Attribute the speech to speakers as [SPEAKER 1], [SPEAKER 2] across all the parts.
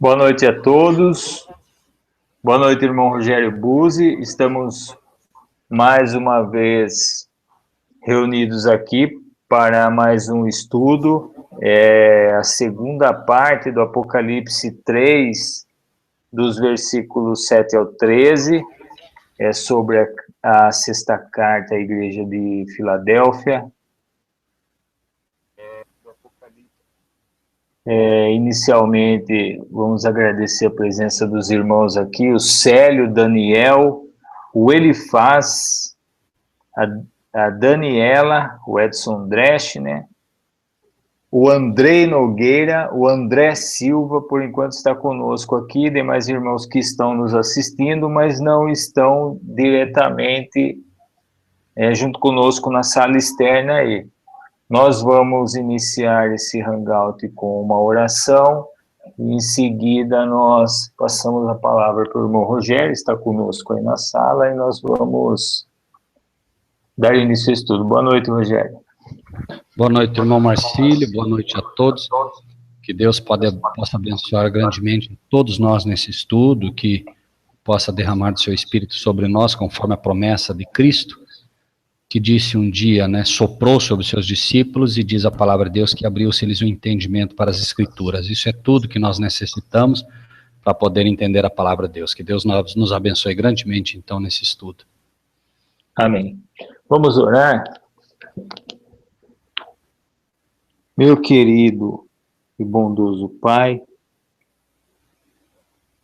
[SPEAKER 1] Boa noite a todos. Boa noite, irmão Rogério Buzzi. Estamos mais uma vez reunidos aqui para mais um estudo. A segunda parte do Apocalipse 3, dos versículos 7 ao 13, é sobre a sexta carta à igreja de Filadélfia. Inicialmente, vamos agradecer a presença dos irmãos aqui, o Célio, o Daniel, o Elifaz, a Daniela, o Edson Dresch, né? O Andrei Nogueira, o André Silva, por enquanto está conosco aqui, demais irmãos que estão nos assistindo, mas não estão diretamente junto conosco na sala externa aí. Nós vamos iniciar esse hangout com uma oração e em seguida nós passamos a palavra para o irmão Rogério, está conosco aí na sala, e nós vamos dar início ao estudo. Boa noite, Rogério.
[SPEAKER 2] Boa noite, irmão Marcílio, boa noite a todos. Que Deus possa abençoar grandemente todos nós nesse estudo, que possa derramar do seu Espírito sobre nós, conforme a promessa de Cristo, que disse um dia, né, soprou sobre os seus discípulos e diz a palavra de Deus que abriu-se-lhes o entendimento para as Escrituras. Isso é tudo que nós necessitamos para poder entender a palavra de Deus. Que Deus nos abençoe grandemente, então, nesse estudo.
[SPEAKER 1] Amém. Vamos orar. Meu querido e bondoso Pai,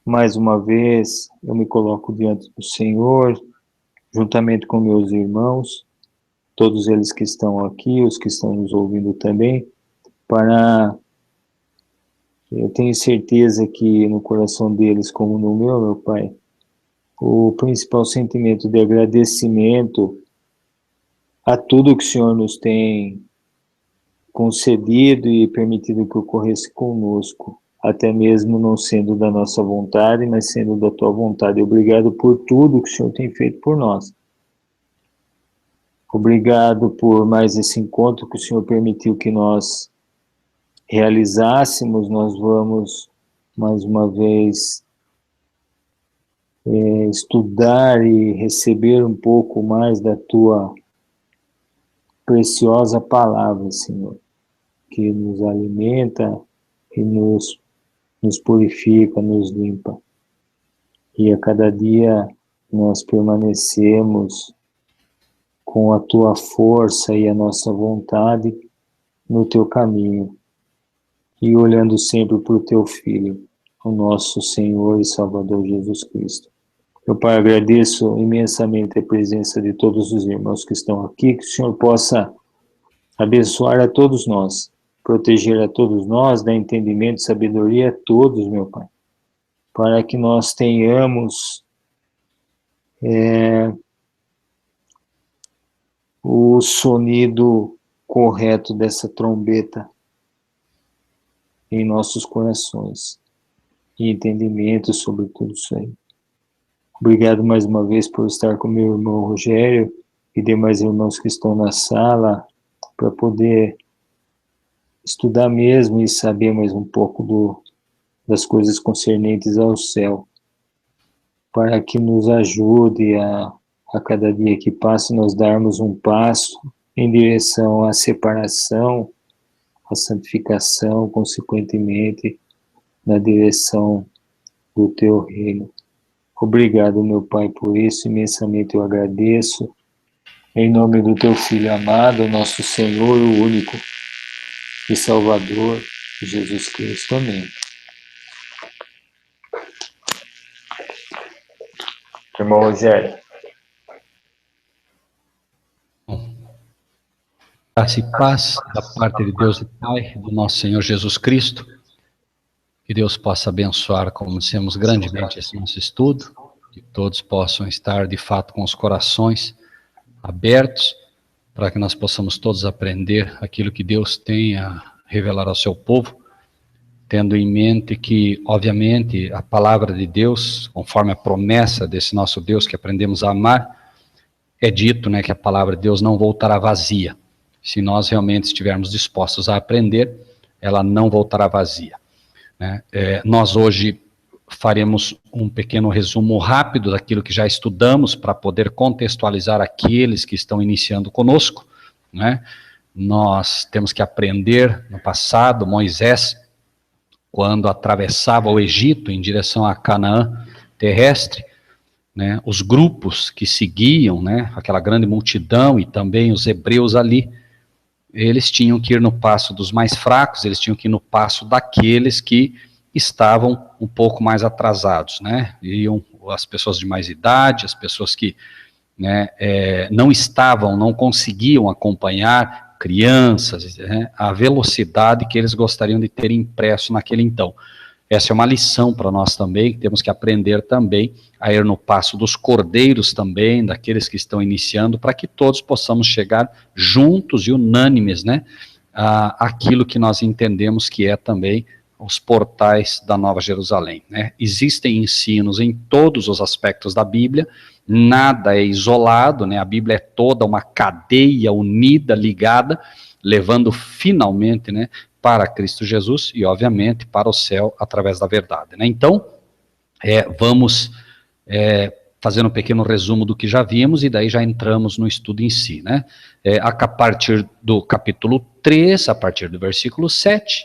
[SPEAKER 1] mais uma vez eu me coloco diante do Senhor, juntamente com meus irmãos, todos eles que estão aqui, os que estão nos ouvindo também, eu tenho certeza que no coração deles, como no meu Pai, o principal sentimento de agradecimento a tudo que o Senhor nos tem concedido e permitido que ocorresse conosco, até mesmo não sendo da nossa vontade, mas sendo da Tua vontade. Obrigado por tudo que o Senhor tem feito por nós. Obrigado por mais esse encontro que o Senhor permitiu que nós realizássemos. Nós vamos, mais uma vez, estudar e receber um pouco mais da Tua preciosa palavra, Senhor, que nos alimenta e nos purifica, nos limpa. E a cada dia nós permanecemos com a Tua força e a nossa vontade no Teu caminho, e olhando sempre para o Teu Filho, o nosso Senhor e Salvador Jesus Cristo. Meu Pai, agradeço imensamente a presença de todos os irmãos que estão aqui, que o Senhor possa abençoar a todos nós, proteger a todos nós, dar entendimento e sabedoria a todos, meu Pai, para que nós tenhamos o sonido correto dessa trombeta em nossos corações e entendimento sobre tudo isso aí. Obrigado mais uma vez por estar com meu irmão Rogério e demais irmãos que estão na sala para poder estudar mesmo e saber mais um pouco das coisas concernentes ao céu, para que nos ajude a cada dia que passa nós darmos um passo em direção à separação, à santificação, consequentemente, na direção do Teu reino. Obrigado, meu Pai, por isso, imensamente eu agradeço, em nome do Teu Filho amado, nosso Senhor, o único e Salvador, Jesus Cristo. Amém. Irmão Rogério.
[SPEAKER 2] Graça e paz da parte de Deus e Pai, do nosso Senhor Jesus Cristo. Que Deus possa abençoar, como dissemos, grandemente esse nosso estudo, que todos possam estar, de fato, com os corações abertos, para que nós possamos todos aprender aquilo que Deus tem a revelar ao seu povo, tendo em mente que, obviamente, a palavra de Deus, conforme a promessa desse nosso Deus que aprendemos a amar, é dito, né, que a palavra de Deus não voltará vazia. Se nós realmente estivermos dispostos a aprender, ela não voltará vazia. né? Nós hoje faremos um pequeno resumo rápido daquilo que já estudamos para poder contextualizar aqueles que estão iniciando conosco, né? Nós temos que aprender no passado, Moisés, quando atravessava o Egito em direção a Canaã terrestre, né, os grupos que seguiam, né, aquela grande multidão e também os hebreus ali, eles tinham que ir no passo dos mais fracos, eles tinham que ir no passo daqueles que estavam um pouco mais atrasados, né, iam as pessoas de mais idade, as pessoas que, né, não conseguiam acompanhar, crianças, né, a velocidade que eles gostariam de ter impresso naquele então. Essa é uma lição para nós também, que temos que aprender também a ir no passo dos cordeiros também, daqueles que estão iniciando, para que todos possamos chegar juntos e unânimes, né, àquilo que nós entendemos que é também os portais da Nova Jerusalém, né. Existem ensinos em todos os aspectos da Bíblia, nada é isolado, né, a Bíblia é toda uma cadeia unida, ligada, levando finalmente, né, para Cristo Jesus e, obviamente, para o céu através da verdade, né. Então, vamos fazer um pequeno resumo do que já vimos e daí já entramos no estudo em si, né. A partir do capítulo 3, a partir do versículo 7,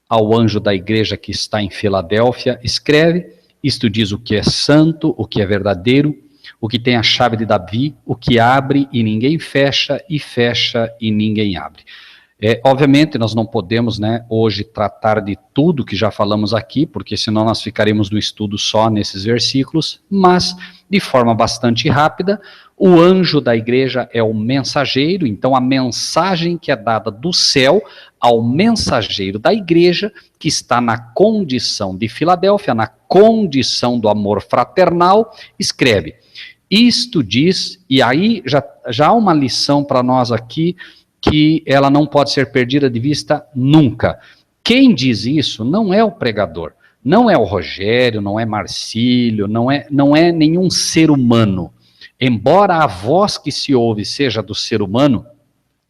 [SPEAKER 2] ao anjo da igreja que está em Filadélfia, escreve: isto diz o que é santo, o que é verdadeiro, o que tem a chave de Davi, o que abre e ninguém fecha, e fecha e ninguém abre. Obviamente nós não podemos, né, hoje tratar de tudo que já falamos aqui, porque senão nós ficaremos no estudo só nesses versículos, mas de forma bastante rápida, o anjo da igreja é o mensageiro, então a mensagem que é dada do céu ao mensageiro da igreja, que está na condição de Filadélfia, na condição do amor fraternal, escreve: isto diz, e aí já há uma lição para nós aqui, que ela não pode ser perdida de vista nunca. Quem diz isso não é o pregador, não é o Rogério, não é Marcílio, não é nenhum ser humano. Embora a voz que se ouve seja do ser humano,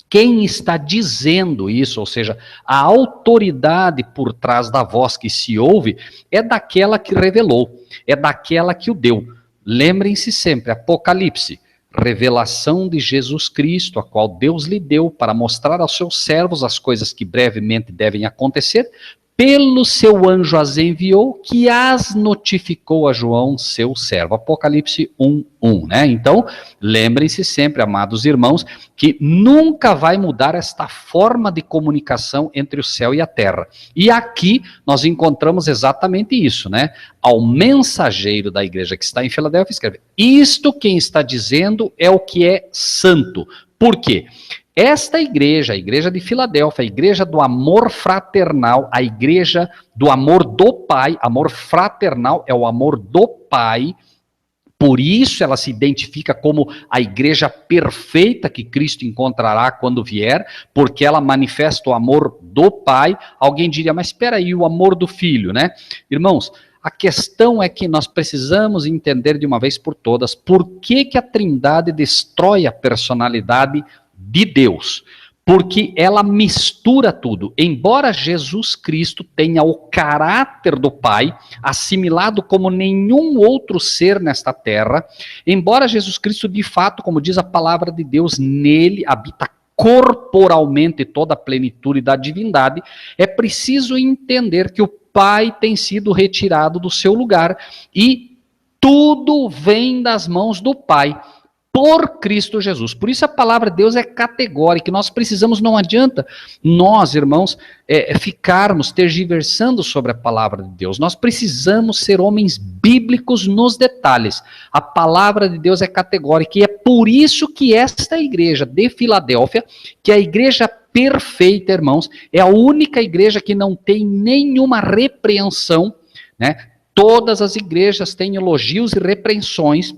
[SPEAKER 2] quem está dizendo isso, ou seja, a autoridade por trás da voz que se ouve, é daquela que revelou, é daquela que o deu. Lembrem-se sempre, Apocalipse, revelação de Jesus Cristo, a qual Deus lhe deu para mostrar aos seus servos as coisas que brevemente devem acontecer, pelo seu anjo as enviou, que as notificou a João, seu servo. Apocalipse 1:1, né? Então, lembrem-se sempre, amados irmãos, que nunca vai mudar esta forma de comunicação entre o céu e a terra. E aqui nós encontramos exatamente isso, né? Ao mensageiro da igreja que está em Filadélfia, escreve: isto quem está dizendo é o que é santo. Por quê? Esta igreja, a igreja de Filadélfia, a igreja do amor fraternal, a igreja do amor do Pai, amor fraternal é o amor do Pai, por isso ela se identifica como a igreja perfeita que Cristo encontrará quando vier, porque ela manifesta o amor do Pai. Alguém diria, mas espera aí, o amor do Filho, né? Irmãos, a questão é que nós precisamos entender de uma vez por todas por que a Trindade destrói a personalidade de Deus, porque ela mistura tudo. Embora Jesus Cristo tenha o caráter do Pai, assimilado como nenhum outro ser nesta terra, embora Jesus Cristo de fato, como diz a palavra de Deus, nele habita corporalmente toda a plenitude da divindade, é preciso entender que o Pai tem sido retirado do seu lugar e tudo vem das mãos do Pai, por Cristo Jesus. Por isso a palavra de Deus é categórica, nós precisamos, não adianta nós, irmãos, ficarmos tergiversando sobre a palavra de Deus, nós precisamos ser homens bíblicos nos detalhes. A palavra de Deus é categórica e é por isso que esta igreja de Filadélfia, que é a igreja perfeita, irmãos, é a única igreja que não tem nenhuma repreensão, né? Todas as igrejas têm elogios e repreensões.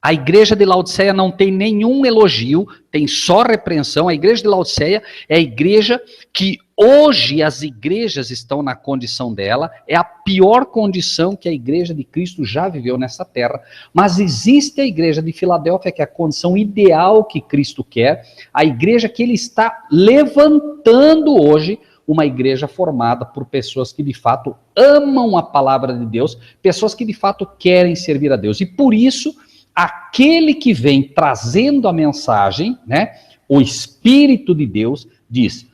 [SPEAKER 2] A igreja de Laodiceia não tem nenhum elogio, tem só repreensão. A igreja de Laodiceia é a igreja que hoje as igrejas estão na condição dela, é a pior condição que a igreja de Cristo já viveu nessa terra. Mas existe a igreja de Filadélfia, que é a condição ideal que Cristo quer, a igreja que ele está levantando hoje uma igreja formada por pessoas que de fato amam a palavra de Deus, pessoas que de fato querem servir a Deus. E por isso, aquele que vem trazendo a mensagem, né, o Espírito de Deus, diz: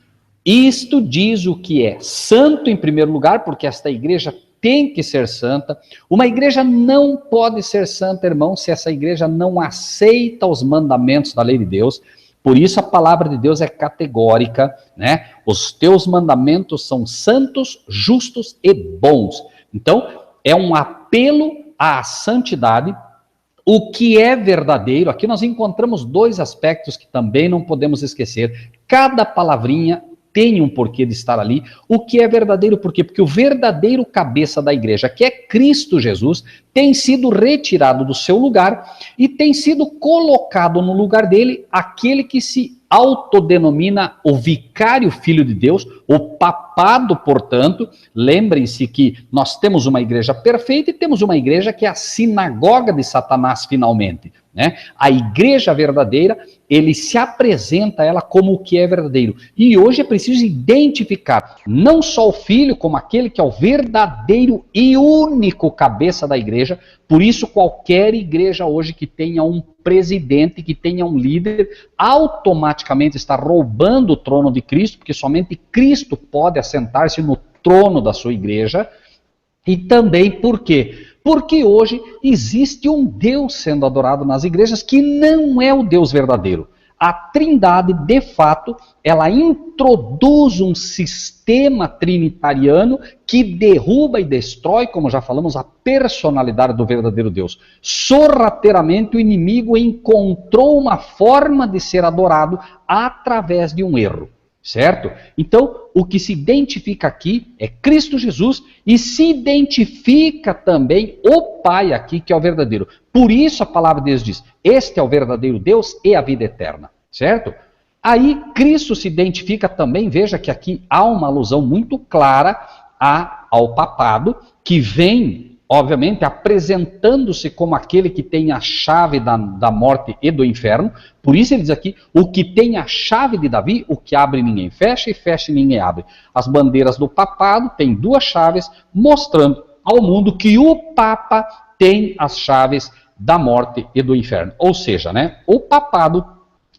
[SPEAKER 2] isto diz o que é santo em primeiro lugar, porque esta igreja tem que ser santa. Uma igreja não pode ser santa, irmão, se essa igreja não aceita os mandamentos da lei de Deus. Por isso a palavra de Deus é categórica, né? Os teus mandamentos são santos, justos e bons. Então, é um apelo à santidade. O que é verdadeiro, aqui nós encontramos dois aspectos que também não podemos esquecer. Cada palavrinha tem um porquê de estar ali. O que é verdadeiro, por quê? Porque o verdadeiro cabeça da igreja, que é Cristo Jesus, tem sido retirado do seu lugar e tem sido colocado no lugar dele aquele que se autodenomina o vicário filho de Deus, o papado, portanto. Lembrem-se que nós temos uma igreja perfeita e temos uma igreja que é a sinagoga de Satanás, finalmente, né? A igreja verdadeira, ele se apresenta a ela como o que é verdadeiro. E hoje é preciso identificar não só o filho como aquele que é o verdadeiro e único cabeça da igreja. Por isso, qualquer igreja hoje que tenha um presidente, que tenha um líder, automaticamente está roubando o trono de Cristo, porque somente Cristo pode assentar-se no trono da sua igreja. E também por quê? Porque hoje existe um Deus sendo adorado nas igrejas que não é o Deus verdadeiro. A Trindade, de fato, ela introduz um sistema trinitariano que derruba e destrói, como já falamos, a personalidade do verdadeiro Deus. Sorrateiramente o inimigo encontrou uma forma de ser adorado através de um erro. Certo? Então, o que se identifica aqui é Cristo Jesus e se identifica também o Pai aqui, que é o verdadeiro. Por isso a palavra de Deus diz: este é o verdadeiro Deus e a vida eterna. Certo? Aí Cristo se identifica também, veja que aqui há uma alusão muito clara ao papado, que vem, obviamente, apresentando-se como aquele que tem a chave da morte e do inferno. Por isso ele diz aqui: o que tem a chave de Davi, o que abre ninguém fecha e fecha ninguém abre. As bandeiras do papado têm duas chaves, mostrando ao mundo que o Papa tem as chaves da morte e do inferno. Ou seja, né, o papado,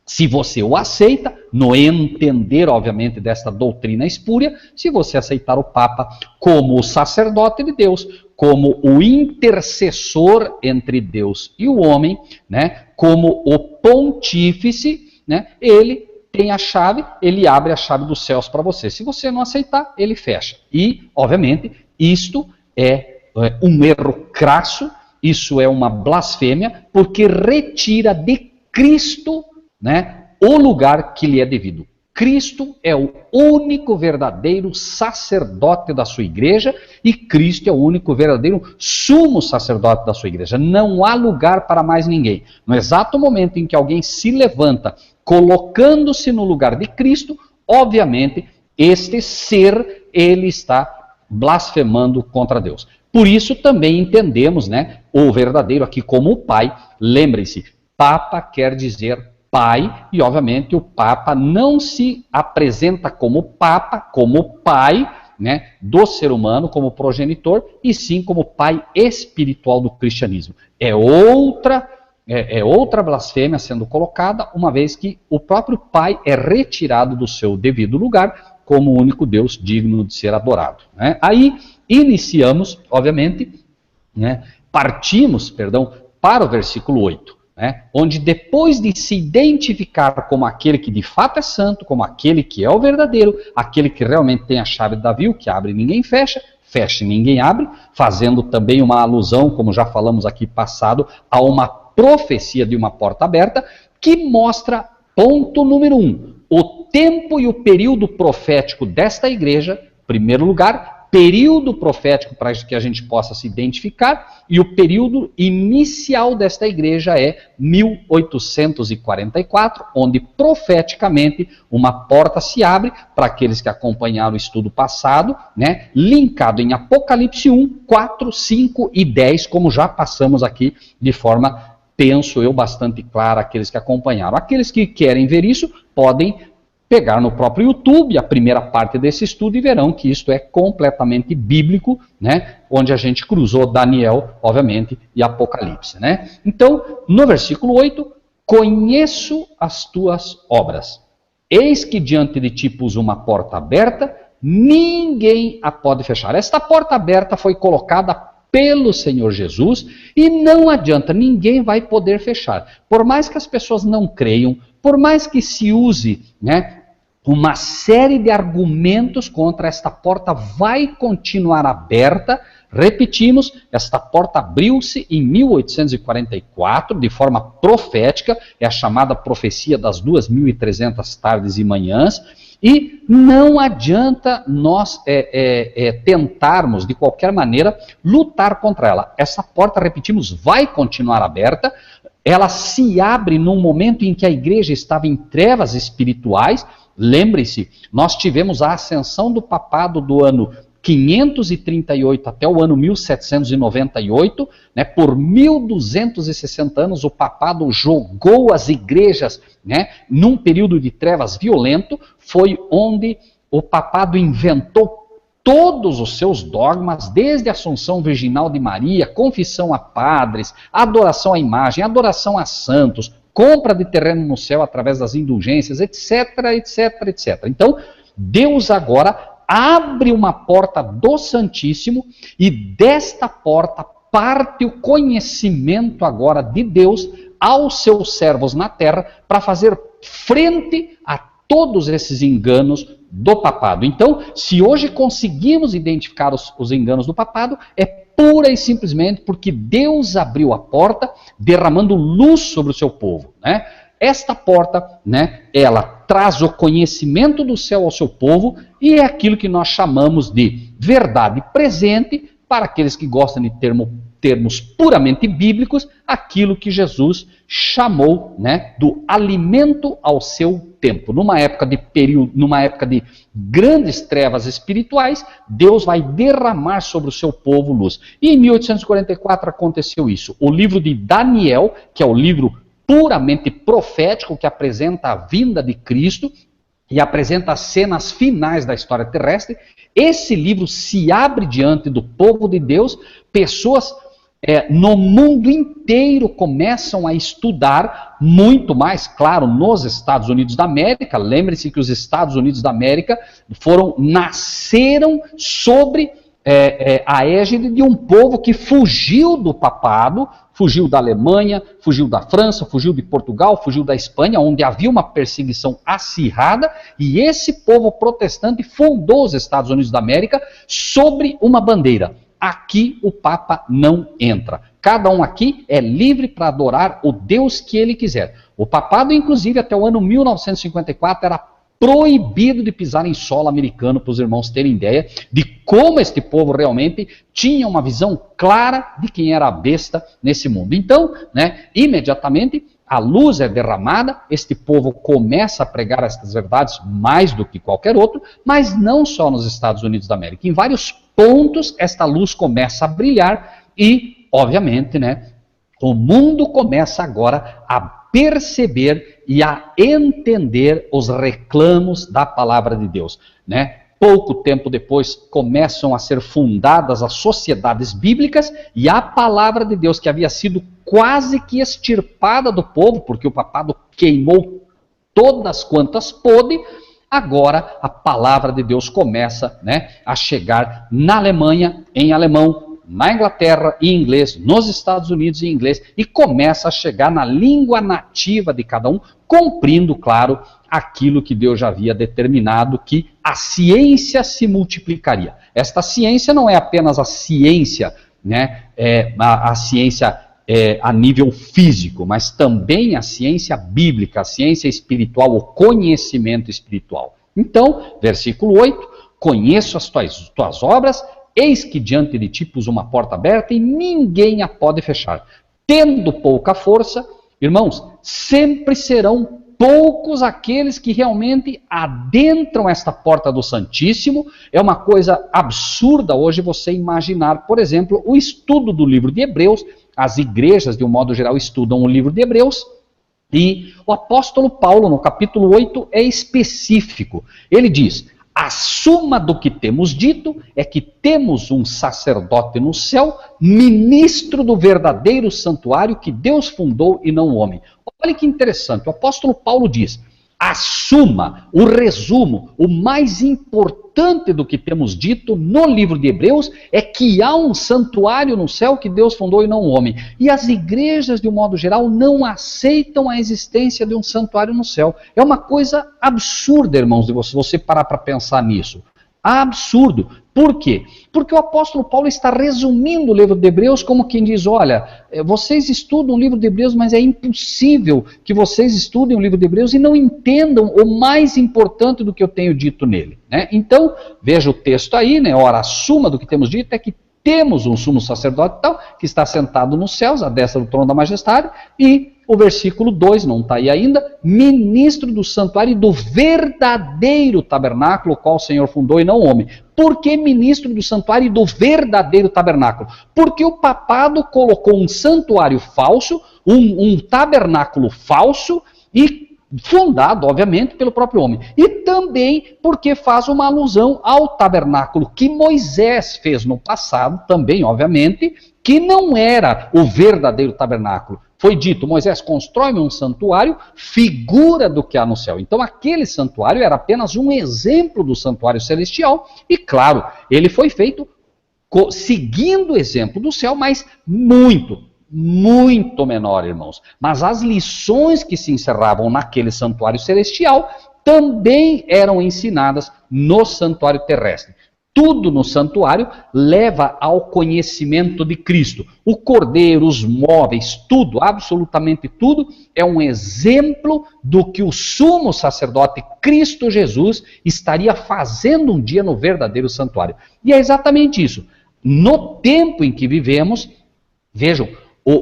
[SPEAKER 2] se você o aceita, no entender, obviamente, desta doutrina espúria, se você aceitar o Papa como o sacerdote de Deus, como o intercessor entre Deus e o homem, né, como o pontífice, né, ele tem a chave, ele abre a chave dos céus para você. Se você não aceitar, ele fecha. E, obviamente, isto é um erro crasso, isso é uma blasfêmia, porque retira de Cristo, né, o lugar que lhe é devido. Cristo é o único verdadeiro sacerdote da sua igreja e Cristo é o único verdadeiro sumo sacerdote da sua igreja. Não há lugar para mais ninguém. No exato momento em que alguém se levanta colocando-se no lugar de Cristo, obviamente, este ser, ele está blasfemando contra Deus. Por isso também entendemos, né, o verdadeiro aqui como o Pai. Lembre-se, Papa quer dizer Pai, e obviamente o Papa não se apresenta como Papa, como Pai, né, do ser humano, como progenitor, e sim como Pai espiritual do cristianismo. É outra blasfêmia sendo colocada, uma vez que o próprio Pai é retirado do seu devido lugar como o único Deus digno de ser adorado, né? Aí iniciamos, obviamente, né, partimos para o versículo 8. Né, onde depois de se identificar como aquele que de fato é santo, como aquele que é o verdadeiro, aquele que realmente tem a chave de Davi, o que abre e ninguém fecha, fecha e ninguém abre, fazendo também uma alusão, como já falamos aqui passado, a uma profecia de uma porta aberta, que mostra, ponto número 1, o tempo e o período profético desta igreja, em primeiro lugar, período profético para que a gente possa se identificar, e o período inicial desta igreja é 1844, onde profeticamente uma porta se abre para aqueles que acompanharam o estudo passado, né, linkado em Apocalipse 1, 4, 5 e 10, como já passamos aqui de forma, penso eu, bastante clara, aqueles que acompanharam. Aqueles que querem ver isso, podem pegar no próprio YouTube a primeira parte desse estudo e verão que isto é completamente bíblico, né? Onde a gente cruzou Daniel, obviamente, e Apocalipse, né? Então, no versículo 8, conheço as tuas obras. Eis que diante de ti pus uma porta aberta, ninguém a pode fechar. Esta porta aberta foi colocada pelo Senhor Jesus e não adianta, ninguém vai poder fechar. Por mais que as pessoas não creiam, por mais que se use, né, uma série de argumentos contra esta porta, vai continuar aberta. Repetimos, esta porta abriu-se em 1844, de forma profética, é a chamada profecia das 2.300 tardes e manhãs, e não adianta nós tentarmos, de qualquer maneira, lutar contra ela. Essa porta, repetimos, vai continuar aberta. Ela se abre num momento em que a igreja estava em trevas espirituais. Lembre-se, nós tivemos a ascensão do papado do ano 538 até o ano 1798, né, por 1260 anos o papado jogou as igrejas, né, num período de trevas violento. Foi onde o papado inventou todos os seus dogmas, desde a Assunção Virginal de Maria, confissão a padres, adoração à imagem, adoração a santos, compra de terreno no céu através das indulgências, etc, etc, etc. Então, Deus agora abre uma porta do Santíssimo e desta porta parte o conhecimento agora de Deus aos seus servos na terra para fazer frente a todos esses enganos do papado. Então, se hoje conseguimos identificar os enganos do papado, é pura e simplesmente porque Deus abriu a porta, derramando luz sobre o seu povo, né? Esta porta, né, ela traz o conhecimento do céu ao seu povo e é aquilo que nós chamamos de verdade presente, para aqueles que gostam de termos puramente bíblicos, aquilo que Jesus chamou, né, do alimento ao seu tempo. Numa época de grandes trevas espirituais, Deus vai derramar sobre o seu povo luz. E em 1844 aconteceu isso. O livro de Daniel, que é o livro puramente profético, que apresenta a vinda de Cristo e apresenta as cenas finais da história terrestre, esse livro se abre diante do povo de Deus. Pessoas no mundo inteiro começam a estudar, muito mais, claro, nos Estados Unidos da América. Lembre-se que os Estados Unidos da América nasceram sobre a égide de um povo que fugiu do papado, fugiu da Alemanha, fugiu da França, fugiu de Portugal, fugiu da Espanha, onde havia uma perseguição acirrada, e esse povo protestante fundou os Estados Unidos da América sobre uma bandeira: aqui o Papa não entra. Cada um aqui é livre para adorar o Deus que ele quiser. O papado, inclusive, até o ano 1954, era proibido de pisar em solo americano, para os irmãos terem ideia de como este povo realmente tinha uma visão clara de quem era a besta nesse mundo. Então, né, imediatamente, a luz é derramada, este povo começa a pregar estas verdades mais do que qualquer outro, mas não só nos Estados Unidos da América. Em vários pontos, esta luz começa a brilhar e, obviamente, né, o mundo começa agora a perceber e a entender os reclamos da palavra de Deus, né? Pouco tempo depois começam a ser fundadas as sociedades bíblicas e a palavra de Deus, que havia sido quase que extirpada do povo, porque o papado queimou todas quantas pôde, agora a palavra de Deus começa, né, a chegar na Alemanha em alemão, na Inglaterra em inglês, nos Estados Unidos em inglês, e começa a chegar na língua nativa de cada um, cumprindo, claro, aquilo que Deus já havia determinado, que a ciência se multiplicaria. Esta ciência não é apenas a ciência, né, a ciência a nível físico, mas também a ciência bíblica, a ciência espiritual, o conhecimento espiritual. Então, versículo 8, conheço as tuas obras, eis que diante de ti pus uma porta aberta e ninguém a pode fechar. Tendo pouca força, irmãos, sempre serão poucos aqueles que realmente adentram esta porta do Santíssimo. É uma coisa absurda hoje você imaginar, por exemplo, o estudo do livro de Hebreus. As igrejas, de um modo geral, estudam o livro de Hebreus, E o apóstolo Paulo, no capítulo 8, é específico. Ele diz: a suma do que temos dito é que temos um sacerdote no céu, ministro do verdadeiro santuário que Deus fundou e não o homem. Olha que interessante, o apóstolo Paulo diz: a suma, o resumo, o mais importante do que temos dito no livro de Hebreus é que há um santuário no céu que Deus fundou e não o homem. E as igrejas, de um modo geral, não aceitam a existência de um santuário no céu. É uma coisa absurda, irmãos, de você parar para pensar nisso. Absurdo. Por quê? Porque o apóstolo Paulo está resumindo o livro de Hebreus como quem diz: olha, vocês estudam o livro de Hebreus, mas é impossível que vocês estudem o livro de Hebreus e não entendam o mais importante do que eu tenho dito nele. Né? Então, veja o texto aí, né? Ora, a suma do que temos dito é que temos um sumo sacerdote tal, que está sentado nos céus, à destra do trono da majestade, e o versículo 2, não está aí ainda, ministro do santuário e do verdadeiro tabernáculo, o qual o Senhor fundou e não o homem. Por que ministro do santuário e do verdadeiro tabernáculo? Porque o papado colocou um santuário falso, um tabernáculo falso, e fundado, obviamente, pelo próprio homem. E também porque faz uma alusão ao tabernáculo que Moisés fez no passado, também, obviamente, que não era o verdadeiro tabernáculo. Foi dito: Moisés, constrói-me um santuário, figura do que há no céu. Então aquele santuário era apenas um exemplo do santuário celestial, e claro, ele foi feito seguindo o exemplo do céu, mas muito menor, irmãos. Mas as lições que se encerravam naquele santuário celestial também eram ensinadas no santuário terrestre. Tudo no santuário leva ao conhecimento de Cristo. O cordeiro, os móveis, tudo, absolutamente tudo, é um exemplo do que o sumo sacerdote Cristo Jesus estaria fazendo um dia no verdadeiro santuário. E é exatamente isso. No tempo em que vivemos, vejam,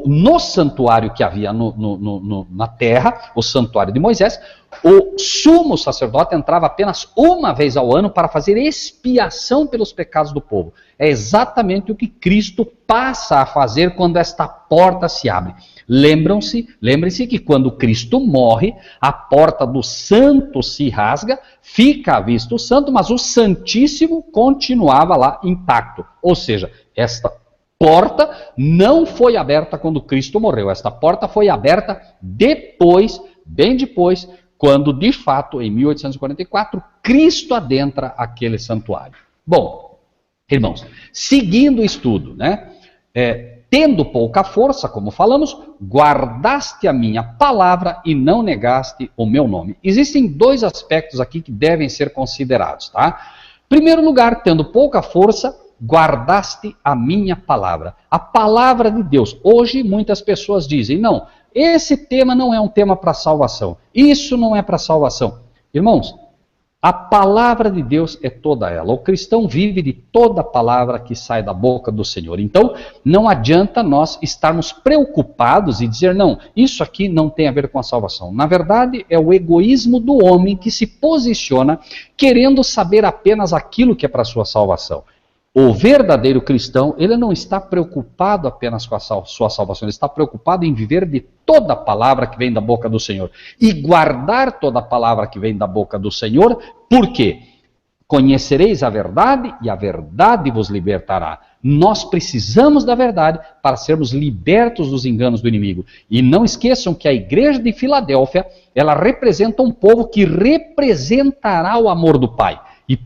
[SPEAKER 2] no santuário que havia na terra, o santuário de Moisés, o sumo sacerdote entrava apenas uma vez ao ano para fazer expiação pelos pecados do povo. É exatamente o que Cristo passa a fazer quando esta porta se abre. Lembrem-se que quando Cristo morre, a porta do santo se rasga, fica à vista o santo, mas o santíssimo continuava lá intacto. Ou seja, esta porta não foi aberta quando Cristo morreu. Esta porta foi aberta depois, bem depois, quando de fato, em 1844, Cristo adentra aquele santuário. Bom, irmãos, seguindo o estudo, né? Tendo pouca força, como falamos, guardaste a minha palavra e não negaste o meu nome. Existem dois aspectos aqui que devem ser considerados, tá? Em primeiro lugar, tendo pouca força, guardaste a minha palavra. A palavra de Deus. Hoje muitas pessoas dizem: não, esse tema não é um tema para salvação. Isso não é para salvação. Irmãos, a palavra de Deus é toda ela. O cristão vive de toda palavra que sai da boca do Senhor. Então, não adianta nós estarmos preocupados e dizer: não, isso aqui não tem a ver com a salvação. Na verdade, é o egoísmo do homem que se posiciona querendo saber apenas aquilo que é para a sua salvação. O verdadeiro cristão, ele não está preocupado apenas com a sua salvação, ele está preocupado em viver de toda a palavra que vem da boca do Senhor. E guardar toda a palavra que vem da boca do Senhor, por quê? Conhecereis a verdade e a verdade vos libertará. Nós precisamos da verdade para sermos libertos dos enganos do inimigo. E não esqueçam que a igreja de Filadélfia, ela representa um povo que representará o amor do Pai. E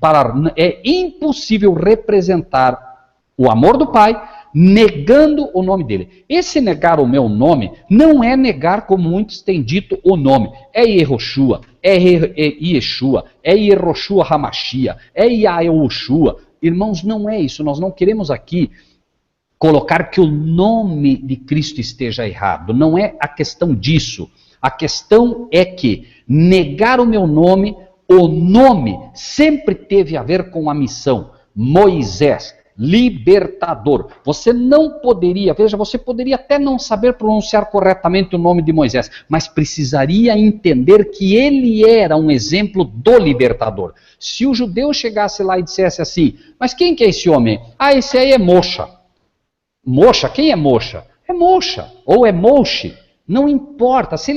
[SPEAKER 2] é impossível representar o amor do Pai negando o nome dele. Esse negar o meu nome não é negar como muitos têm dito o nome. É Yehoshua, é Yeshua, é Yehoshua Hamashia, é Yahushua. Irmãos, não é isso. Nós não queremos aqui colocar que o nome de Cristo esteja errado. Não é a questão disso. A questão é que negar o meu nome, o nome sempre teve a ver com a missão. Moisés, libertador. Você não poderia, veja, você poderia até não saber pronunciar corretamente o nome de Moisés, mas precisaria entender que ele era um exemplo do libertador. Se o judeu chegasse lá e dissesse assim: mas quem que é esse homem? Ah, esse aí é Moshe. Moshe, quem é Moshe? É Moshe, ou é Moshe. Não importa, se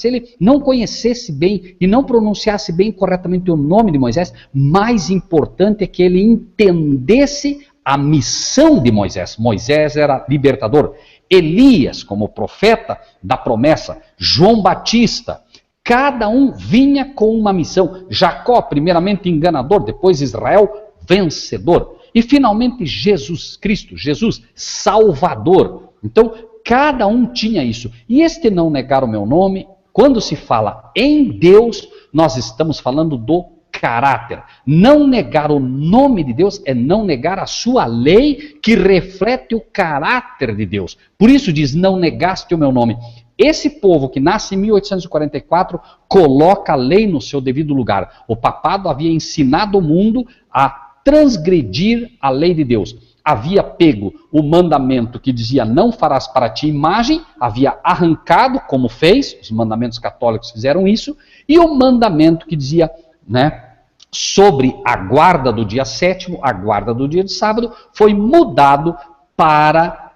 [SPEAKER 2] ele não conhecesse bem e não pronunciasse bem corretamente o nome de Moisés, mais importante é que ele entendesse a missão de Moisés. Moisés era libertador. Elias, como profeta da promessa. João Batista. Cada um vinha com uma missão. Jacó, primeiramente enganador, depois Israel, vencedor. E finalmente Jesus Cristo, Jesus, Salvador. Então, cada um tinha isso. E este não negar o meu nome, quando se fala em Deus, nós estamos falando do caráter. Não negar o nome de Deus é não negar a sua lei que reflete o caráter de Deus. Por isso diz, não negaste o meu nome. Esse povo que nasce em 1844 coloca a lei no seu devido lugar. O papado havia ensinado o mundo a transgredir a lei de Deus. Havia pego o mandamento que dizia não farás para ti imagem, havia arrancado, como fez, os mandamentos católicos fizeram isso, e o mandamento que dizia, sobre a guarda do dia sétimo, a guarda do dia de sábado, foi mudado para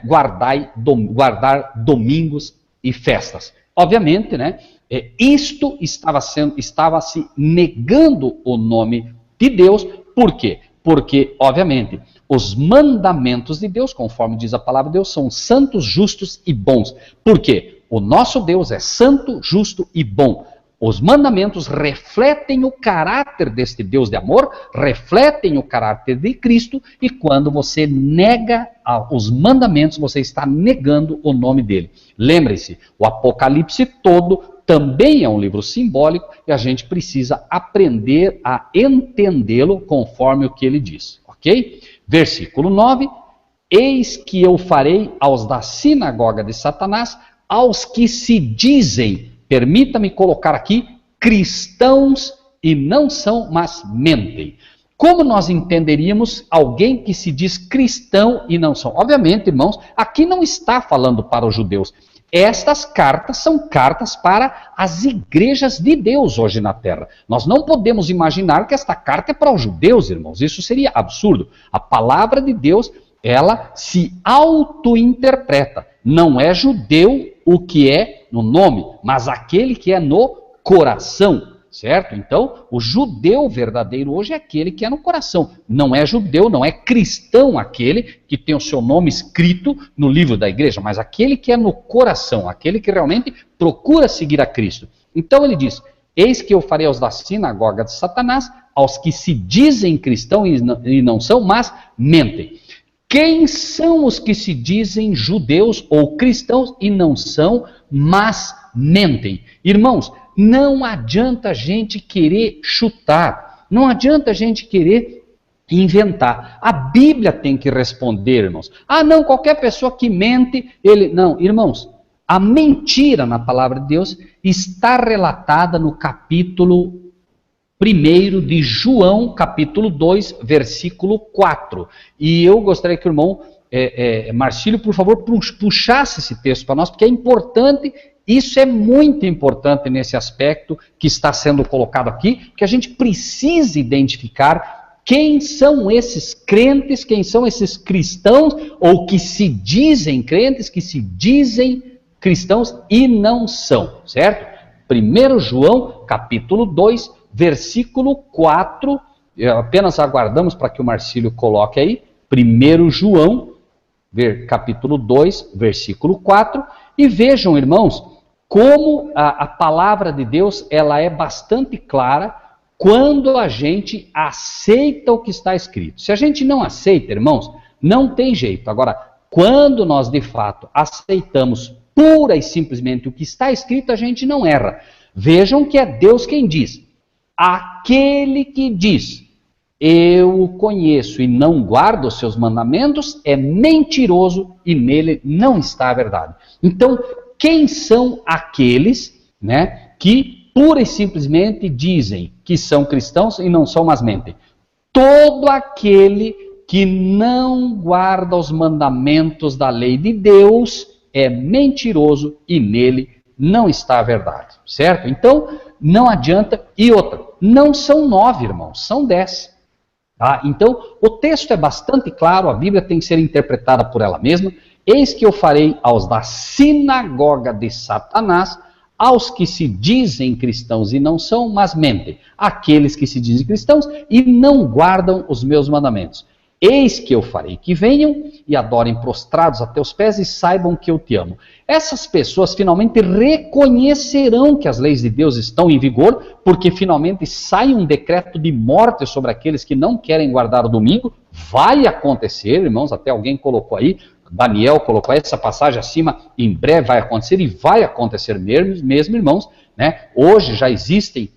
[SPEAKER 2] guardar domingos e festas. Obviamente, isto estava se negando o nome de Deus. Por quê? Porque, obviamente, os mandamentos de Deus, conforme diz a palavra de Deus, são santos, justos e bons. Por quê? O nosso Deus é santo, justo e bom. Os mandamentos refletem o caráter deste Deus de amor, refletem o caráter de Cristo, e quando você nega os mandamentos, você está negando o nome dele. Lembre-se, o Apocalipse todo também é um livro simbólico e a gente precisa aprender a entendê-lo conforme o que ele diz, ok? Versículo 9, eis que eu farei aos da sinagoga de Satanás, aos que se dizem, permita-me colocar aqui, cristãos e não são, mas mentem. Como nós entenderíamos alguém que se diz cristão e não são? Obviamente, irmãos, aqui não está falando para os judeus. Estas cartas são cartas para as igrejas de Deus hoje na Terra. Nós não podemos imaginar que esta carta é para os judeus, irmãos. Isso seria absurdo. A palavra de Deus, ela se auto-interpreta. Não é judeu o que é no nome, mas aquele que é no coração. Certo? Então, o judeu verdadeiro hoje é aquele que é no coração. Não é judeu, não é cristão aquele que tem o seu nome escrito no livro da igreja, mas aquele que é no coração, aquele que realmente procura seguir a Cristo. Então ele diz, eis que eu farei aos da sinagoga de Satanás, aos que se dizem cristãos e não são, mas mentem. Quem são os que se dizem judeus ou cristãos e não são, mas mentem? Irmãos, não adianta a gente querer chutar, não adianta a gente querer inventar. A Bíblia tem que responder, irmãos. Ah, não, qualquer pessoa que mente, ele... Não, irmãos, a mentira na palavra de Deus está relatada no capítulo 1 de João, capítulo 2, versículo 4. E eu gostaria que o irmão Marcílio, por favor, puxasse esse texto para nós, porque é importante. Isso é muito importante nesse aspecto que está sendo colocado aqui, que a gente precisa identificar quem são esses crentes, quem são esses cristãos, ou que se dizem crentes, que se dizem cristãos e não são, certo? 1 João, capítulo 2, versículo 4, apenas aguardamos para que o Marcílio coloque aí, 1 João, capítulo 2, versículo 4, e vejam, irmãos, como a palavra de Deus ela é bastante clara quando a gente aceita o que está escrito. Se a gente não aceita, irmãos, não tem jeito. Agora, quando nós de fato aceitamos pura e simplesmente o que está escrito, a gente não erra. Vejam que é Deus quem diz. Aquele que diz, eu o conheço e não guarda os seus mandamentos, é mentiroso e nele não está a verdade. Então, quem são aqueles, que pura e simplesmente dizem que são cristãos e não são, mas mentem? Todo aquele que não guarda os mandamentos da lei de Deus é mentiroso e nele não está a verdade, certo? Então, não adianta. E outra, não são 9, irmãos, são 10. Tá? Então, o texto é bastante claro, a Bíblia tem que ser interpretada por ela mesma. eis que eu farei aos da sinagoga de Satanás, aos que se dizem cristãos e não são, mas mentem, aqueles que se dizem cristãos e não guardam os meus mandamentos. Eis que eu farei que venham e adorem prostrados a teus pés e saibam que eu te amo. Essas pessoas finalmente reconhecerão que as leis de Deus estão em vigor, porque finalmente sai um decreto de morte sobre aqueles que não querem guardar o domingo. Vai acontecer, irmãos, até alguém colocou aí, Daniel colocou essa passagem acima, em breve vai acontecer, e vai acontecer mesmo, irmãos, né? Hoje já existem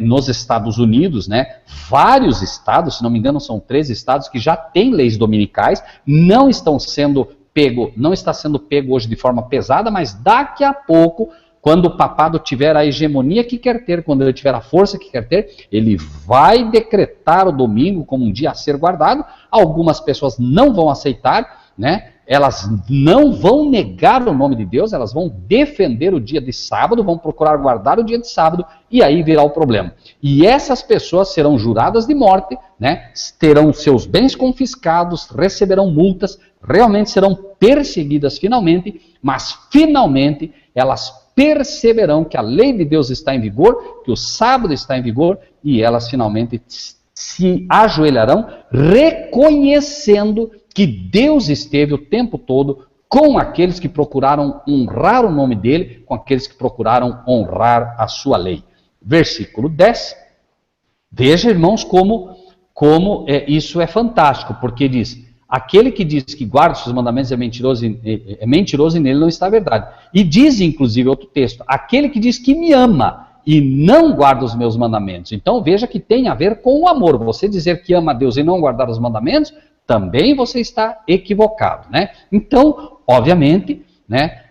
[SPEAKER 2] nos Estados Unidos, né, vários estados, se não me engano são 13 estados que já têm leis dominicais, não está sendo pego hoje de forma pesada, mas daqui a pouco, quando o papado tiver a hegemonia que quer ter, quando ele tiver a força que quer ter, ele vai decretar o domingo como um dia a ser guardado. Algumas pessoas não vão aceitar, né? Elas não vão negar o nome de Deus, elas vão defender o dia de sábado, vão procurar guardar o dia de sábado, e aí virá o problema. E essas pessoas serão juradas de morte, né? Terão seus bens confiscados, receberão multas, realmente serão perseguidas finalmente, mas finalmente elas perceberão que a lei de Deus está em vigor, que o sábado está em vigor, e elas finalmente se ajoelharão, reconhecendo que Deus esteve o tempo todo com aqueles que procuraram honrar o nome dele, com aqueles que procuraram honrar a sua lei. Versículo 10. Veja, irmãos, como isso é fantástico, porque diz, aquele que diz que guarda os seus mandamentos é mentiroso e nele não está a verdade. E diz, inclusive, outro texto, aquele que diz que me ama e não guarda os meus mandamentos. Então veja que tem a ver com o amor. Você dizer que ama a Deus e não guardar os mandamentos, também você está equivocado, né? Então, obviamente, né,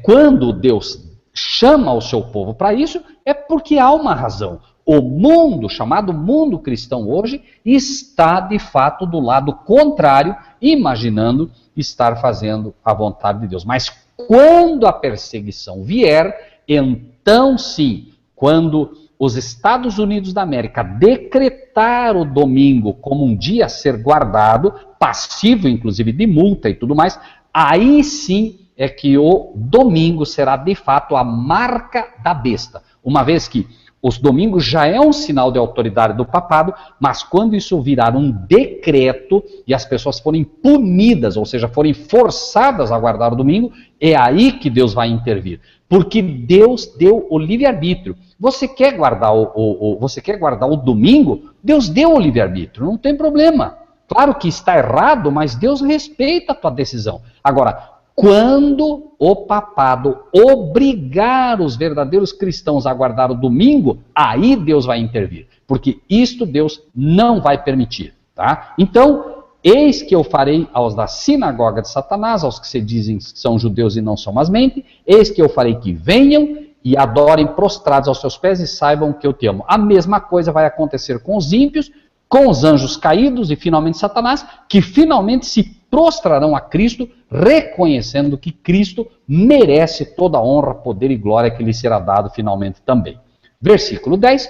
[SPEAKER 2] quando Deus chama o seu povo para isso, é porque há uma razão. O mundo, chamado mundo cristão hoje, está de fato do lado contrário, imaginando estar fazendo a vontade de Deus. Mas quando a perseguição vier, então sim, quando os Estados Unidos da América decretar o domingo como um dia a ser guardado, passivo inclusive de multa e tudo mais, aí sim é que o domingo será de fato a marca da besta. Uma vez que os domingos já é um sinal de autoridade do papado, mas quando isso virar um decreto e as pessoas forem punidas, ou seja, forem forçadas a guardar o domingo, é aí que Deus vai intervir. Porque Deus deu o livre-arbítrio. Você quer guardar o domingo? Deus deu o livre-arbítrio, não tem problema. Claro que está errado, mas Deus respeita a tua decisão. Agora, quando o papado obrigar os verdadeiros cristãos a guardar o domingo, aí Deus vai intervir. Porque isto Deus não vai permitir. Tá? Então, eis que eu farei aos da sinagoga de Satanás, aos que se dizem que são judeus e não são, mas mentem, eis que eu farei que venham e adorem prostrados aos seus pés e saibam que eu te amo. A mesma coisa vai acontecer com os ímpios, com os anjos caídos e finalmente Satanás, que finalmente se prostrarão a Cristo, reconhecendo que Cristo merece toda a honra, poder e glória que lhe será dado finalmente também. Versículo 10.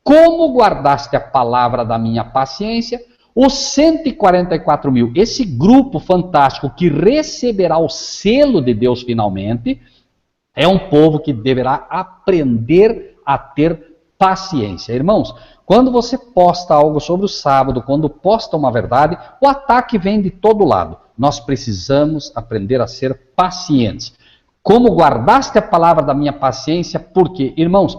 [SPEAKER 2] Como guardaste a palavra da minha paciência, os 144 mil, esse grupo fantástico que receberá o selo de Deus finalmente, é um povo que deverá aprender a ter paciência. Irmãos, quando você posta algo sobre o sábado, quando posta uma verdade, o ataque vem de todo lado. Nós precisamos aprender a ser pacientes. Como guardaste a palavra da minha paciência, porque, irmãos,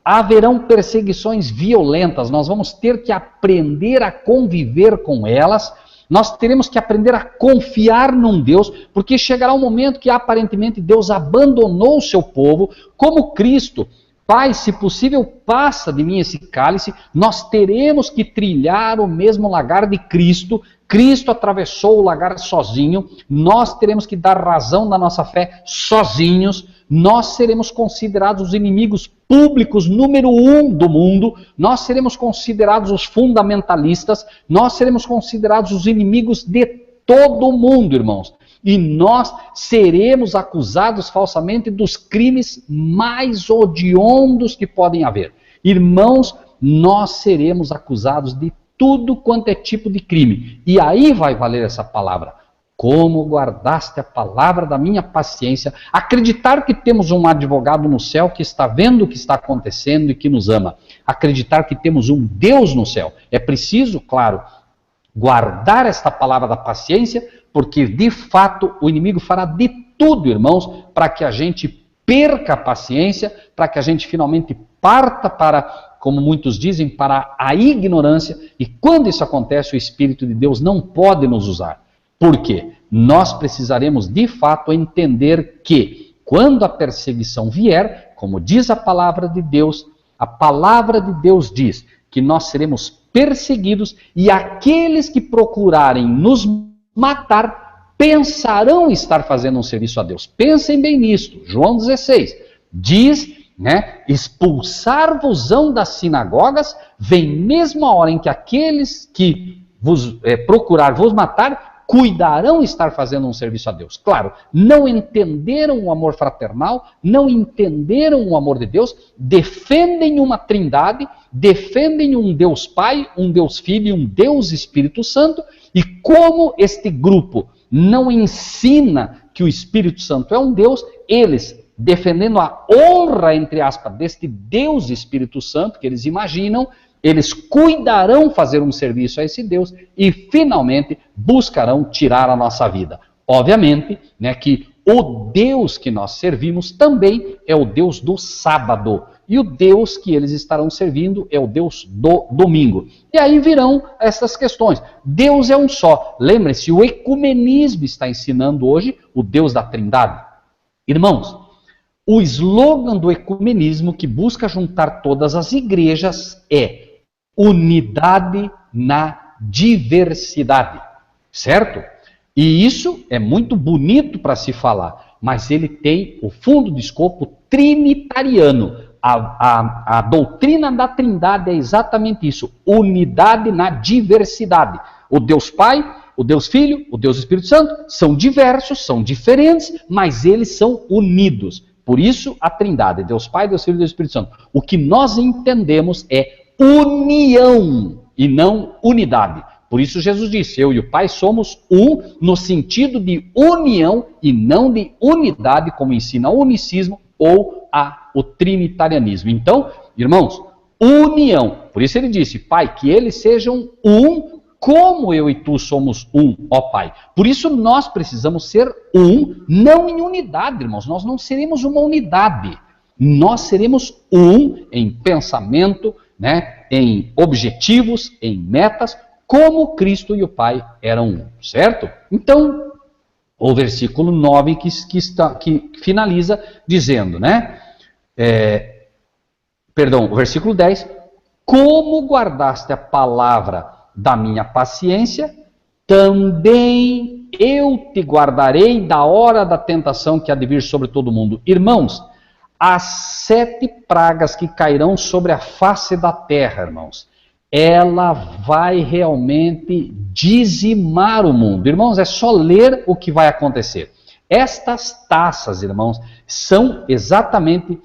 [SPEAKER 2] haverão perseguições violentas, nós vamos ter que aprender a conviver com elas, nós teremos que aprender a confiar num Deus, porque chegará um momento que aparentemente Deus abandonou o seu povo, como Cristo. Pai, se possível, passa de mim esse cálice, nós teremos que trilhar o mesmo lagar de Cristo. Cristo atravessou o lagar sozinho, nós teremos que dar razão na nossa fé sozinhos, nós seremos considerados os inimigos públicos número 1 do mundo, nós seremos considerados os fundamentalistas, nós seremos considerados os inimigos de todo o mundo, irmãos. E nós seremos acusados falsamente dos crimes mais odiondos que podem haver. Irmãos, nós seremos acusados de tudo quanto é tipo de crime. E aí vai valer essa palavra. como guardaste a palavra da minha paciência. Acreditar que temos um advogado no céu que está vendo o que está acontecendo e que nos ama. Acreditar que temos um Deus no céu. É preciso, claro, guardar esta palavra da paciência, porque de fato o inimigo fará de tudo, irmãos, para que a gente perca a paciência, para que a gente finalmente parta para, como muitos dizem, para a ignorância. E quando isso acontece, o Espírito de Deus não pode nos usar. Por quê? Nós precisaremos de fato entender que quando a perseguição vier, como diz a palavra de Deus diz que nós seremos perseguidos e aqueles que procurarem nos matar pensarão estar fazendo um serviço a Deus. Pensem bem nisto. João 16 diz, expulsar-vos-ão das sinagogas, vem mesmo a hora em que aqueles que vos procurar vos matar cuidarão estar fazendo um serviço a Deus. Claro, não entenderam o amor fraternal, não entenderam o amor de Deus, defendem uma trindade, defendem um Deus Pai, um Deus Filho e um Deus Espírito Santo, e como este grupo não ensina que o Espírito Santo é um Deus, eles, defendendo a honra, entre aspas, deste Deus Espírito Santo, que eles imaginam, eles cuidarão fazer um serviço a esse Deus e, finalmente, buscarão tirar a nossa vida. Obviamente, que o Deus que nós servimos também é o Deus do sábado. E o Deus que eles estarão servindo é o Deus do domingo. E aí virão essas questões. Deus é um só. Lembre-se, o ecumenismo está ensinando hoje o Deus da Trindade. Irmãos, o slogan do ecumenismo que busca juntar todas as igrejas é unidade na diversidade, certo? E isso é muito bonito para se falar, mas ele tem o fundo de escopo trinitariano. A doutrina da Trindade é exatamente isso, unidade na diversidade. O Deus Pai, o Deus Filho, o Deus Espírito Santo são diversos, são diferentes, mas eles são unidos. Por isso a Trindade, Deus Pai, Deus Filho e Deus Espírito Santo. O que nós entendemos é união e não unidade. Por isso Jesus disse, eu e o Pai somos um, no sentido de união e não de unidade, como ensina o unicismo ou o trinitarianismo. Então, irmãos, união. Por isso ele disse, Pai, que eles sejam um, como eu e tu somos um, ó Pai. Por isso nós precisamos ser um, não em unidade, irmãos. Nós não seremos uma unidade. Nós seremos um em pensamento, em objetivos, em metas, como Cristo e o Pai eram um, certo? Então, o versículo 9 que finaliza dizendo, o versículo 10, como guardaste a palavra da minha paciência, também eu te guardarei da hora da tentação que há de vir sobre todo mundo. Irmãos, as 7 pragas que cairão sobre a face da terra, irmãos, ela vai realmente dizimar o mundo. Irmãos, é só ler o que vai acontecer. Estas taças, irmãos, são exatamente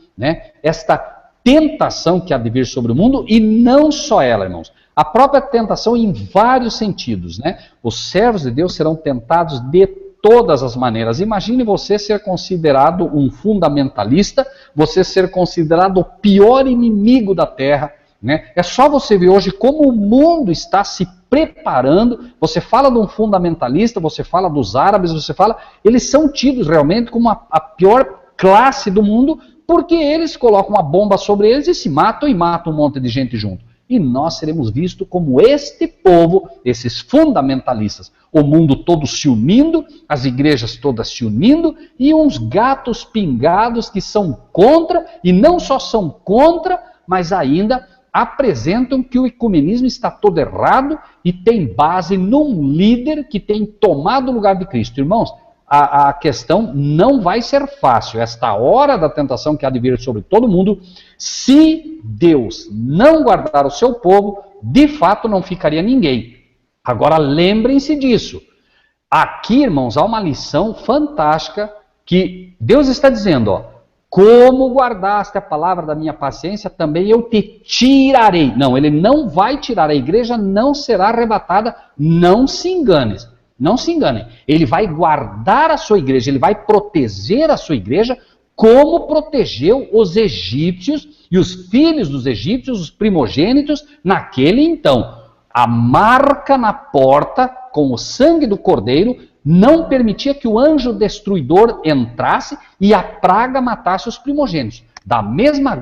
[SPEAKER 2] esta tentação que há de vir sobre o mundo, e não só ela, irmãos. A própria tentação em vários sentidos. Os servos de Deus serão tentados de todas as maneiras. Imagine você ser considerado um fundamentalista, você ser considerado o pior inimigo da terra. É só você ver hoje como o mundo está se preparando. Você fala de um fundamentalista, você fala dos árabes, eles são tidos realmente como a pior classe do mundo, porque eles colocam uma bomba sobre eles e se matam, e matam um monte de gente junto. E nós seremos vistos como este povo, esses fundamentalistas. O mundo todo se unindo, as igrejas todas se unindo, e uns gatos pingados que são contra, e não só são contra, mas ainda apresentam que o ecumenismo está todo errado e tem base num líder que tem tomado o lugar de Cristo. Irmãos, a questão não vai ser fácil. Esta hora da tentação que há de vir sobre todo mundo, se Deus não guardar o seu povo, de fato não ficaria ninguém. Agora lembrem-se disso. Aqui, irmãos, há uma lição fantástica que Deus está dizendo, como guardaste a palavra da minha paciência, também eu te tirarei. Não, ele não vai tirar, a igreja não será arrebatada, não se engane. Não se enganem. Ele vai guardar a sua igreja, ele vai proteger a sua igreja, como protegeu os egípcios e os filhos dos egípcios, os primogênitos, naquele então. A marca na porta, com o sangue do cordeiro, não permitia que o anjo destruidor entrasse e a praga matasse os primogênitos. Da mesma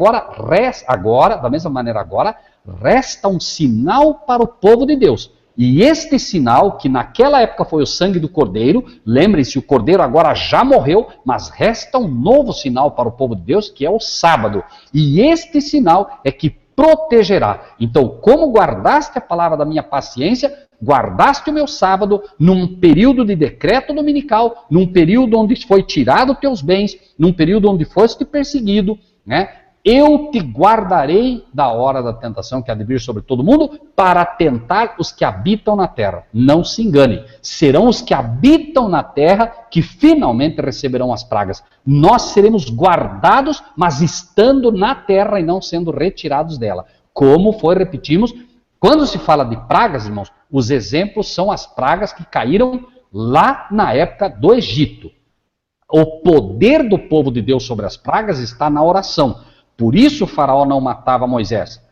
[SPEAKER 2] maneira agora, resta um sinal para o povo de Deus. E este sinal, que naquela época foi o sangue do cordeiro, lembrem-se, o cordeiro agora já morreu, mas resta um novo sinal para o povo de Deus, que é o sábado. E este sinal é que protegerá. Então, como guardaste a palavra da minha paciência, guardaste o meu sábado num período de decreto dominical, num período onde foi tirado teus bens, num período onde foste perseguido, né? Eu te guardarei da hora da tentação que há de vir sobre todo mundo, para tentar os que habitam na terra. Não se engane, serão os que habitam na terra que finalmente receberão as pragas. Nós seremos guardados, mas estando na terra e não sendo retirados dela. Como foi, repetimos, quando se fala de pragas, irmãos, os exemplos são as pragas que caíram lá na época do Egito. O poder do povo de Deus sobre as pragas está na oração. Por isso o faraó não matava Moisés.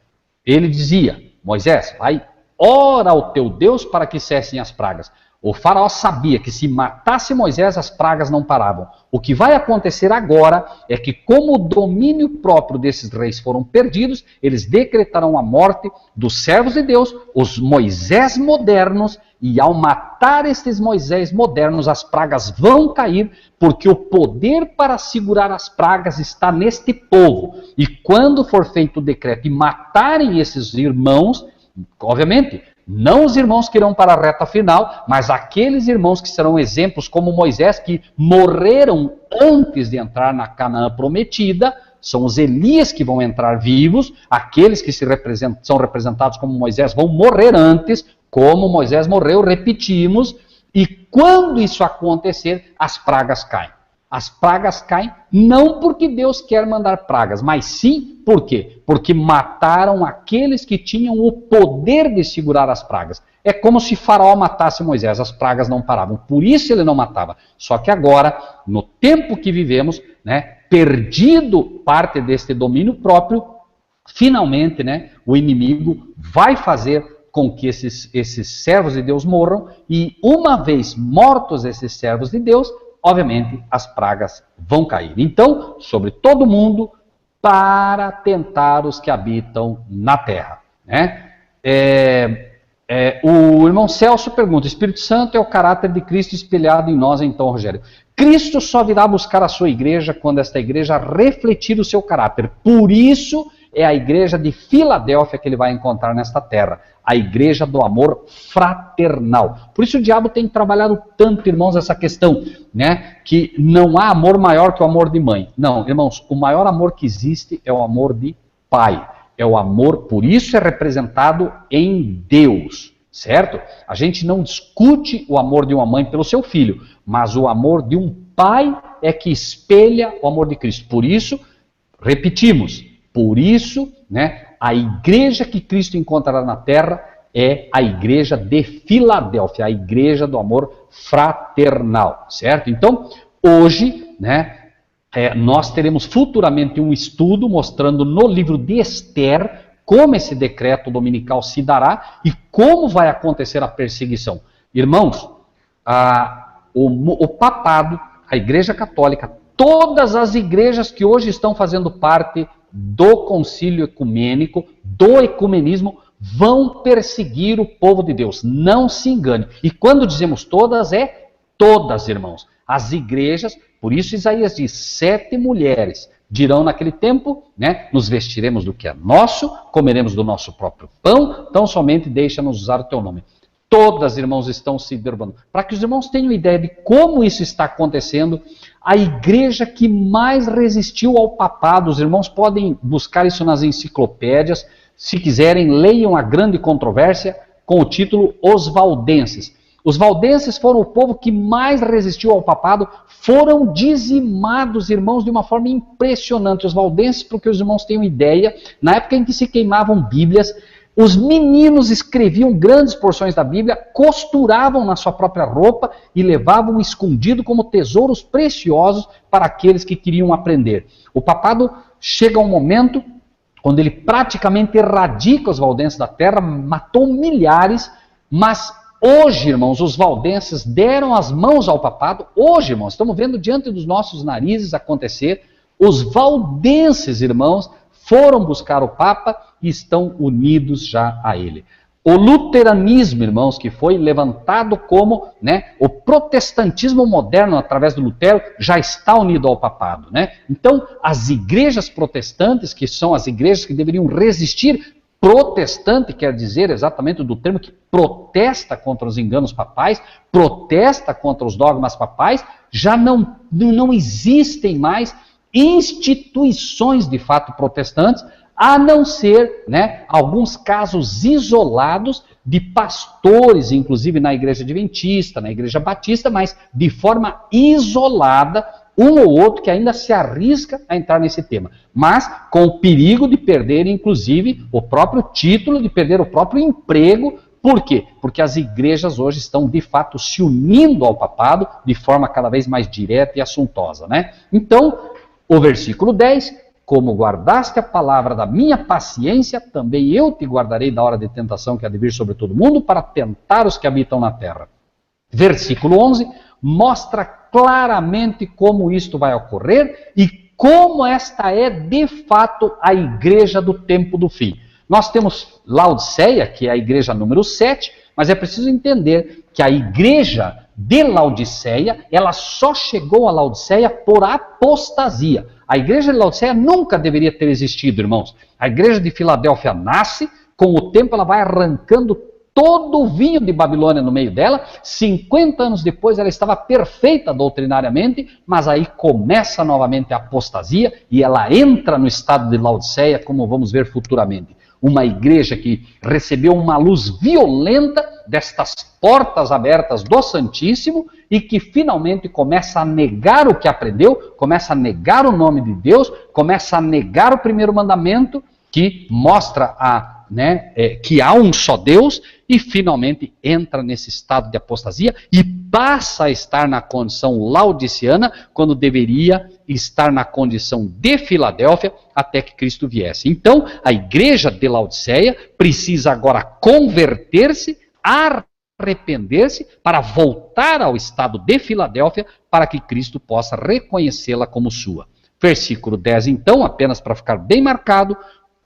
[SPEAKER 2] Ele dizia, Moisés, vai, ora ao teu Deus para que cessem as pragas. O faraó sabia que se matasse Moisés, as pragas não paravam. O que vai acontecer agora é que, como o domínio próprio desses reis foram perdidos, eles decretarão a morte dos servos de Deus, os Moisés modernos, e ao matar estes Moisés modernos, as pragas vão cair, porque o poder para segurar as pragas está neste povo. E quando for feito o decreto e matarem esses irmãos, obviamente, não os irmãos que irão para a reta final, mas aqueles irmãos que serão exemplos como Moisés, que morreram antes de entrar na Canaã prometida, são os Elias que vão entrar vivos, aqueles que são representados como Moisés vão morrer antes, como Moisés morreu, repetimos, e quando isso acontecer, as pragas caem. As pragas caem não porque Deus quer mandar pragas, mas sim, por quê? Porque mataram aqueles que tinham o poder de segurar as pragas. É como se Faraó matasse Moisés, as pragas não paravam, por isso ele não matava. Só que agora, no tempo que vivemos, né, perdido parte deste domínio próprio, finalmente, né, o inimigo vai fazer com que esses servos de Deus morram, e uma vez mortos esses servos de Deus, obviamente as pragas vão cair. Então, sobre todo mundo, para tentar os que habitam na terra. Né? O irmão Celso pergunta, Espírito Santo é o caráter de Cristo espelhado em nós, então, Rogério. Cristo só virá buscar a sua igreja quando esta igreja refletir o seu caráter. Por isso é a igreja de Filadélfia que ele vai encontrar nesta terra. A igreja do amor fraternal. Por isso o diabo tem trabalhado tanto, irmãos, essa questão, né? Que não há amor maior que o amor de mãe. Não, irmãos, o maior amor que existe é o amor de pai. É o amor, por isso é representado em Deus, certo? A gente não discute o amor de uma mãe pelo seu filho, mas o amor de um pai é que espelha o amor de Cristo. Por isso, repetimos, por isso, né? A igreja que Cristo encontrará na terra é a igreja de Filadélfia, a igreja do amor fraternal, certo? Então, hoje, né, nós teremos futuramente um estudo mostrando no livro de Esther como esse decreto dominical se dará e como vai acontecer a perseguição. Irmãos, o papado, a igreja católica, todas as igrejas que hoje estão fazendo parte do concílio ecumênico, do ecumenismo, vão perseguir o povo de Deus. Não se engane. E quando dizemos todas, é todas, irmãos. As igrejas, por isso Isaías diz, 7 mulheres dirão naquele tempo, né, nos vestiremos do que é nosso, comeremos do nosso próprio pão, tão somente deixa-nos usar o teu nome. Todas, irmãos, estão se derrubando. Para que os irmãos tenham ideia de como isso está acontecendo, a igreja que mais resistiu ao papado, os irmãos podem buscar isso nas enciclopédias, se quiserem, leiam a grande controvérsia com o título Os Valdenses. Os valdenses foram o povo que mais resistiu ao papado, foram dizimados, irmãos, de uma forma impressionante. Os valdenses, para que os irmãos tenham ideia, na época em que se queimavam bíblias, Os meninos escreviam grandes porções da Bíblia, costuravam na sua própria roupa e levavam escondido como tesouros preciosos para aqueles que queriam aprender. O papado chega a um momento onde ele praticamente erradica os valdenses da terra, matou milhares, mas hoje, irmãos, os valdenses deram as mãos ao papado. Hoje, irmãos, estamos vendo diante dos nossos narizes acontecer. Os valdenses, irmãos, foram buscar o Papa e estão unidos já a ele. O luteranismo, irmãos, que foi levantado como o protestantismo moderno através do Lutero, já está unido ao papado. Então, as igrejas protestantes, que são as igrejas que deveriam resistir, protestante quer dizer exatamente do termo que protesta contra os enganos papais, protesta contra os dogmas papais, já não existem mais instituições de fato protestantes, a não ser alguns casos isolados de pastores, inclusive na igreja adventista, na igreja batista, mas de forma isolada, um ou outro que ainda se arrisca a entrar nesse tema, mas com o perigo de perder, inclusive, o próprio título, de perder o próprio emprego. Por quê? Porque as igrejas hoje estão, de fato, se unindo ao papado de forma cada vez mais direta e assuntosa. Então, o versículo 10, como guardaste a palavra da minha paciência, também eu te guardarei da hora de tentação que há de vir sobre todo mundo, para tentar os que habitam na terra. Versículo 11, mostra claramente como isto vai ocorrer e como esta é, de fato, a igreja do tempo do fim. Nós temos Laodiceia, que é a igreja número 7, mas é preciso entender que a igreja de Laodiceia, ela só chegou a Laodiceia por apostasia. A igreja de Laodiceia nunca deveria ter existido, irmãos. A igreja de Filadélfia nasce, com o tempo ela vai arrancando todo o vinho de Babilônia no meio dela. 50 anos depois ela estava perfeita doutrinariamente, mas aí começa novamente a apostasia e ela entra no estado de Laodiceia, como vamos ver futuramente. Uma igreja que recebeu uma luz violenta destas portas abertas do Santíssimo e que finalmente começa a negar o que aprendeu, começa a negar o nome de Deus, começa a negar o primeiro mandamento, que mostra que há um só Deus, e finalmente entra nesse estado de apostasia e passa a estar na condição laodiceana, quando deveria estar na condição de Filadélfia, até que Cristo viesse. Então, a igreja de Laodiceia precisa agora converter-se, arrepender-se, para voltar ao estado de Filadélfia, para que Cristo possa reconhecê-la como sua. Versículo 10, então, apenas para ficar bem marcado: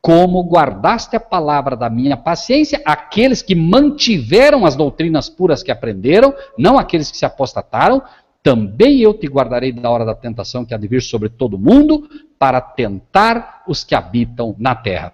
[SPEAKER 2] como guardaste a palavra da minha paciência, aqueles que mantiveram as doutrinas puras que aprenderam, não aqueles que se apostataram, também eu te guardarei da hora da tentação que há de vir sobre todo mundo, para tentar os que habitam na terra.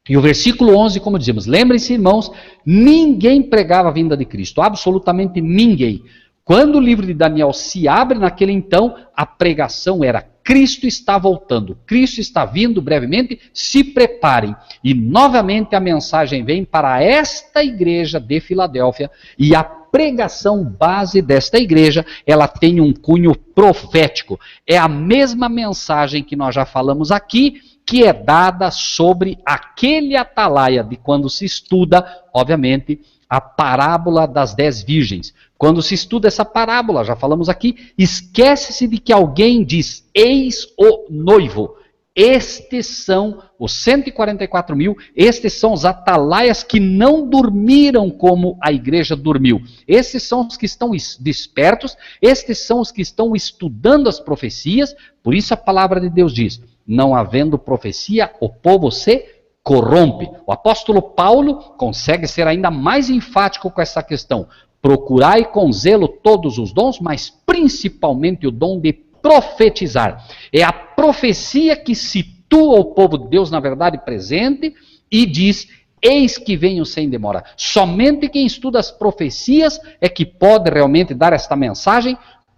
[SPEAKER 2] E o versículo 11, como dizemos, lembrem-se, irmãos, ninguém pregava a vinda de Cristo, absolutamente ninguém. Quando o livro de Daniel se abre naquele então, a pregação era: Cristo está voltando, Cristo está vindo brevemente, se preparem. E novamente a mensagem vem para esta igreja de Filadélfia, e a pregação base desta igreja, ela tem um cunho profético. É a mesma mensagem que nós já falamos aqui, que é dada sobre aquele atalaia de quando se estuda, obviamente, a parábola das 10 virgens. Quando se estuda essa parábola, já falamos aqui, esquece-se de que alguém diz: eis o noivo. Estes são os 144 mil, estes são os atalaias que não dormiram como a igreja dormiu. Estes são os que estão despertos, estes são os que estão estudando as profecias. Por isso a palavra de Deus diz: não havendo profecia, o povo se corrompe. O apóstolo Paulo consegue ser ainda mais enfático com essa questão. Procurai com zelo todos os dons, mas principalmente o dom de profetizar. É a profecia que situa o povo de Deus na verdade presente e diz: eis que venho sem demora. Somente quem estuda as profecias é que pode realmente dar esta mensagem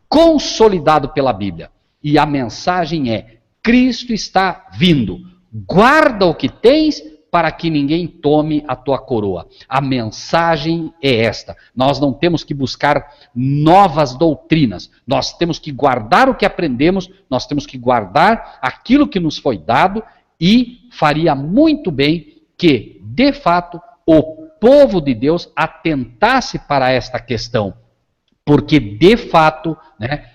[SPEAKER 2] consolidado pela Bíblia. E a mensagem é: Cristo está vindo. Guarda o que tens, para que ninguém tome a tua coroa. A mensagem é esta. Nós não temos que buscar novas doutrinas. Nós temos que guardar o que aprendemos, nós temos que guardar aquilo que nos foi dado, e faria muito bem que, de fato, o povo de Deus atentasse para esta questão. Porque, de fato, né,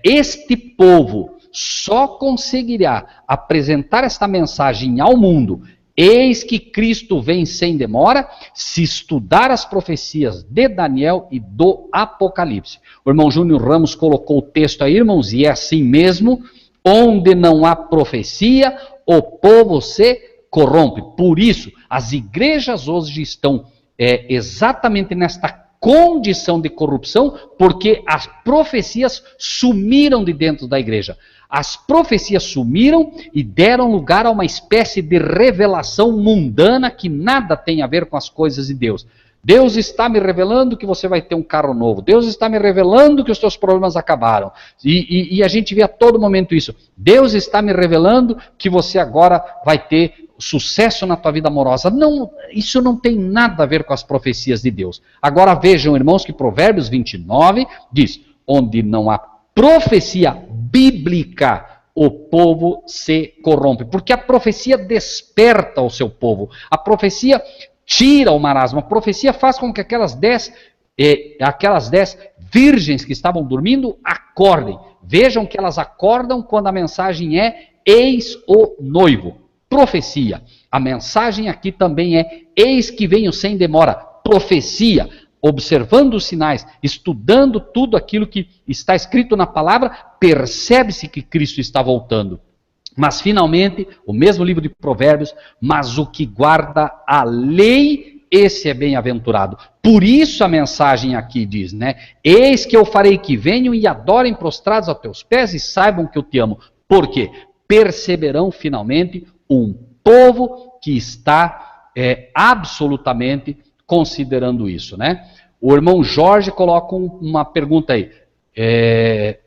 [SPEAKER 2] este povo só conseguirá apresentar esta mensagem ao mundo, eis que Cristo vem sem demora, se estudar as profecias de Daniel e do Apocalipse. O irmão Júnior Ramos colocou o texto aí, irmãos, e é assim mesmo: onde não há profecia, o povo se corrompe. Por isso, as igrejas hoje estão exatamente nesta condição de corrupção, porque as profecias sumiram de dentro da igreja. As profecias sumiram e deram lugar a uma espécie de revelação mundana que nada tem a ver com as coisas de Deus. Deus está me revelando que você vai ter um carro novo. Deus está me revelando que os seus problemas acabaram. E a gente vê a todo momento isso. Deus está me revelando que você agora vai ter sucesso na tua vida amorosa. Não, isso não tem nada a ver com as profecias de Deus. Agora vejam, irmãos, que Provérbios 29 diz: onde não há profecia bíblica, o povo se corrompe. Porque a profecia desperta o seu povo. A profecia tira o marasmo. A profecia faz com que aquelas 10 virgens que estavam dormindo acordem. Vejam que elas acordam quando a mensagem é: eis o noivo. Profecia. A mensagem aqui também é: eis que venho sem demora. Profecia. Observando os sinais, estudando tudo aquilo que está escrito na palavra, percebe-se que Cristo está voltando. Mas finalmente, o mesmo livro de Provérbios: mas o que guarda a lei, esse é bem-aventurado. Por isso a mensagem aqui diz, né? Eis que eu farei que venham e adorem prostrados aos teus pés e saibam que eu te amo. Por quê? Perceberão finalmente um povo que está absolutamente considerando isso, né? O irmão Jorge coloca uma pergunta aí.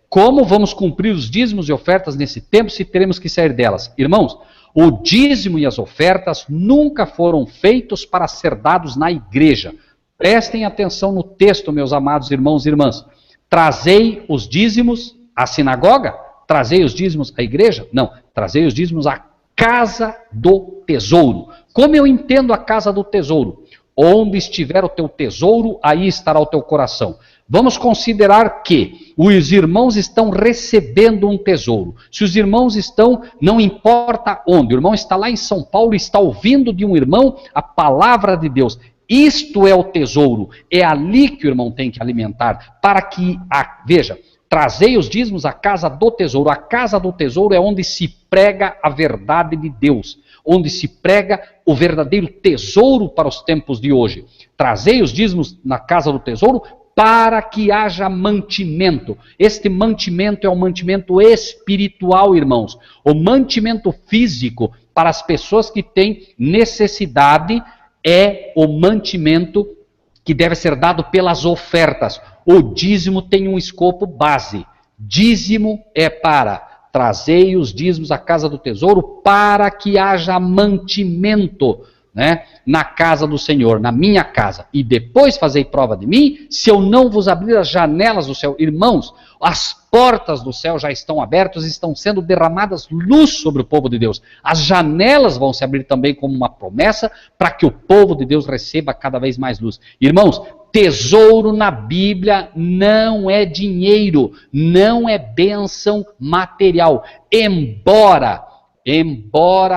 [SPEAKER 2] Como vamos cumprir os dízimos e ofertas nesse tempo, se teremos que sair delas? Irmãos, o dízimo e as ofertas nunca foram feitos para ser dados na igreja. Prestem atenção no texto, meus amados irmãos e irmãs. Trazei os dízimos à sinagoga? Trazei os dízimos à igreja? Não, trazei os dízimos à casa do tesouro. Como eu entendo a casa do tesouro? Onde estiver o teu tesouro, aí estará o teu coração. Vamos considerar que os irmãos estão recebendo um tesouro. Se os irmãos estão, não importa onde, o irmão está lá em São Paulo e está ouvindo de um irmão a palavra de Deus. Isto é o tesouro. É ali que o irmão tem que alimentar. Para que, veja, trazei os dízimos à casa do tesouro. A casa do tesouro é onde se prega a verdade de Deus, onde se prega o verdadeiro tesouro para os tempos de hoje. Trazei os dízimos na casa do tesouro para que haja mantimento. Este mantimento é um mantimento espiritual, irmãos. O mantimento físico para as pessoas que têm necessidade é o mantimento que deve ser dado pelas ofertas. O dízimo tem um escopo base. Dízimo é para trazei os dízimos à casa do tesouro para que haja mantimento, né, na casa do Senhor, na minha casa. E depois fazei prova de mim, se eu não vos abrir as janelas do céu. Irmãos, as portas do céu já estão abertas, estão sendo derramadas luz sobre o povo de Deus. As janelas vão se abrir também como uma promessa para que o povo de Deus receba cada vez mais luz. Irmãos, tesouro na Bíblia não é dinheiro, não é bênção material. Embora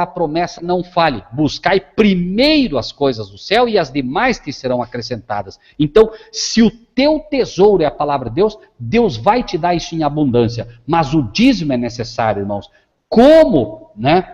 [SPEAKER 2] a promessa não falhe, buscai primeiro as coisas do céu e as demais te serão acrescentadas. Então, se o teu tesouro é a palavra de Deus, Deus vai te dar isso em abundância. Mas o dízimo é necessário, irmãos. Como, né?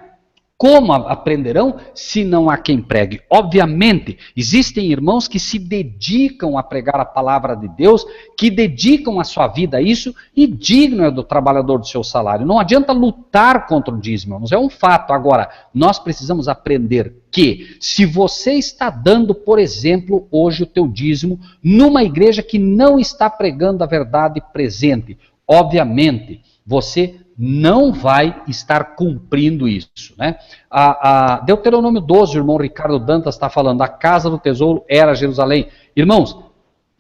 [SPEAKER 2] Como aprenderão se não há quem pregue? Obviamente, existem irmãos que se dedicam a pregar a palavra de Deus, que dedicam a sua vida a isso, e digno é do trabalhador do seu salário. Não adianta lutar contra o dízimo, irmãos, é um fato. Agora, nós precisamos aprender que, se você está dando, por exemplo, hoje o teu dízimo, numa igreja que não está pregando a verdade presente, obviamente, você não vai estar cumprindo isso, né? Deuteronômio 12, o irmão Ricardo Dantas está falando, a casa do tesouro era Jerusalém. Irmãos,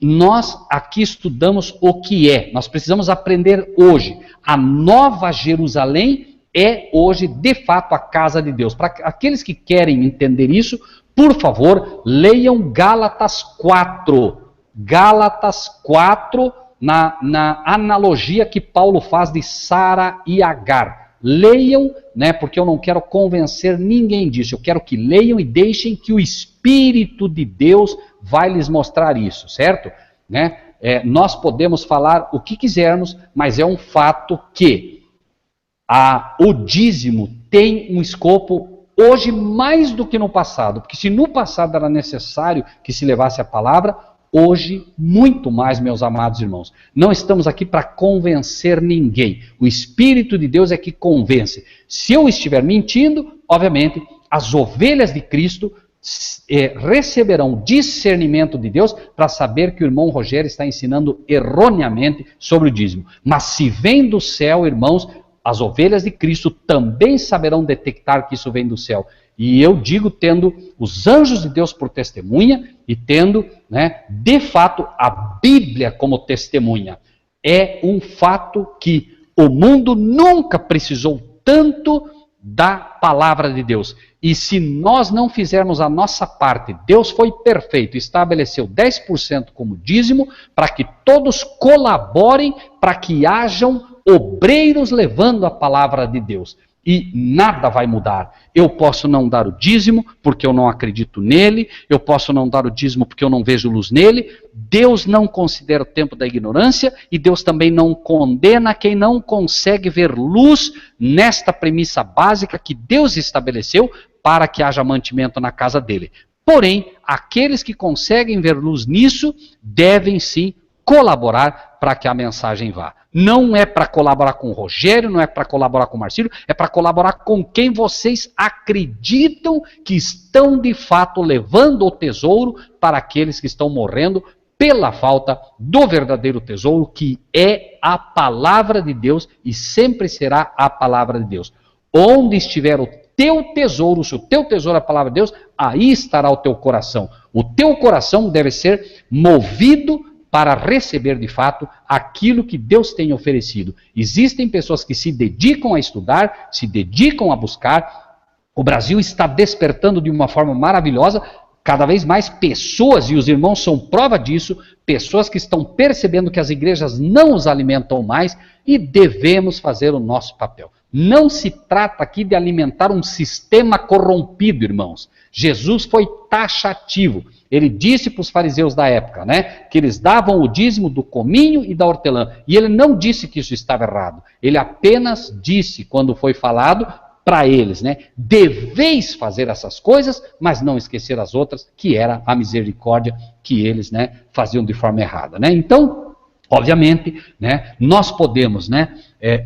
[SPEAKER 2] nós aqui estudamos o que é, nós precisamos aprender hoje. A nova Jerusalém é hoje, de fato, a casa de Deus. Para aqueles que querem entender isso, Por favor, leiam Gálatas 4. Gálatas 4, na analogia que Paulo faz de Sara e Agar. Leiam, né, porque eu não quero convencer ninguém disso. Eu quero que leiam e deixem que o Espírito de Deus vai lhes mostrar isso, certo? Né? Nós podemos falar o que quisermos, mas é um fato que o dízimo tem um escopo hoje mais do que no passado. Porque se no passado era necessário que se levasse a palavra, hoje muito mais, meus amados irmãos. Não estamos aqui para convencer ninguém. O Espírito de Deus é que convence. Se eu estiver mentindo, obviamente, as ovelhas de Cristo receberão discernimento de Deus para saber que o irmão Rogério está ensinando erroneamente sobre o dízimo. Mas se vem do céu, irmãos, as ovelhas de Cristo também saberão detectar que isso vem do céu. E eu digo, tendo os anjos de Deus por testemunha e tendo, né, de fato, a Bíblia como testemunha. É um fato que o mundo nunca precisou tanto da palavra de Deus. E se nós não fizermos a nossa parte, Deus foi perfeito, estabeleceu 10% como dízimo, para que todos colaborem, para que hajam obreiros levando a palavra de Deus. E nada vai mudar. Eu posso não dar o dízimo porque eu não acredito nele, eu posso não dar o dízimo porque eu não vejo luz nele. Deus não considera o tempo da ignorância e Deus também não condena quem não consegue ver luz nesta premissa básica que Deus estabeleceu para que haja mantimento na casa dele. Porém, aqueles que conseguem ver luz nisso devem sim colaborar para que a mensagem vá. Não é para colaborar com o Rogério, não é para colaborar com o Marcílio, é para colaborar com quem vocês acreditam que estão de fato levando o tesouro para aqueles que estão morrendo pela falta do verdadeiro tesouro, que é a palavra de Deus e sempre será a palavra de Deus. Onde estiver o teu tesouro, se o teu tesouro é a palavra de Deus, aí estará o teu coração. O teu coração deve ser movido para receber de fato aquilo que Deus tem oferecido. Existem pessoas que se dedicam a estudar, se dedicam a buscar. O Brasil está despertando de uma forma maravilhosa, cada vez mais pessoas, e os irmãos são prova disso, pessoas que estão percebendo que as igrejas não os alimentam mais e devemos fazer o nosso papel. Não se trata aqui de alimentar um sistema corrompido, irmãos. Jesus foi taxativo. Ele disse para os fariseus da época, né, que eles davam o dízimo do cominho e da hortelã. E ele não disse que isso estava errado. Ele apenas disse, quando foi falado para eles, né, deveis fazer essas coisas, mas não esquecer as outras, que era a misericórdia que eles, né, faziam de forma errada. Né? Então, obviamente, né, nós podemos, né,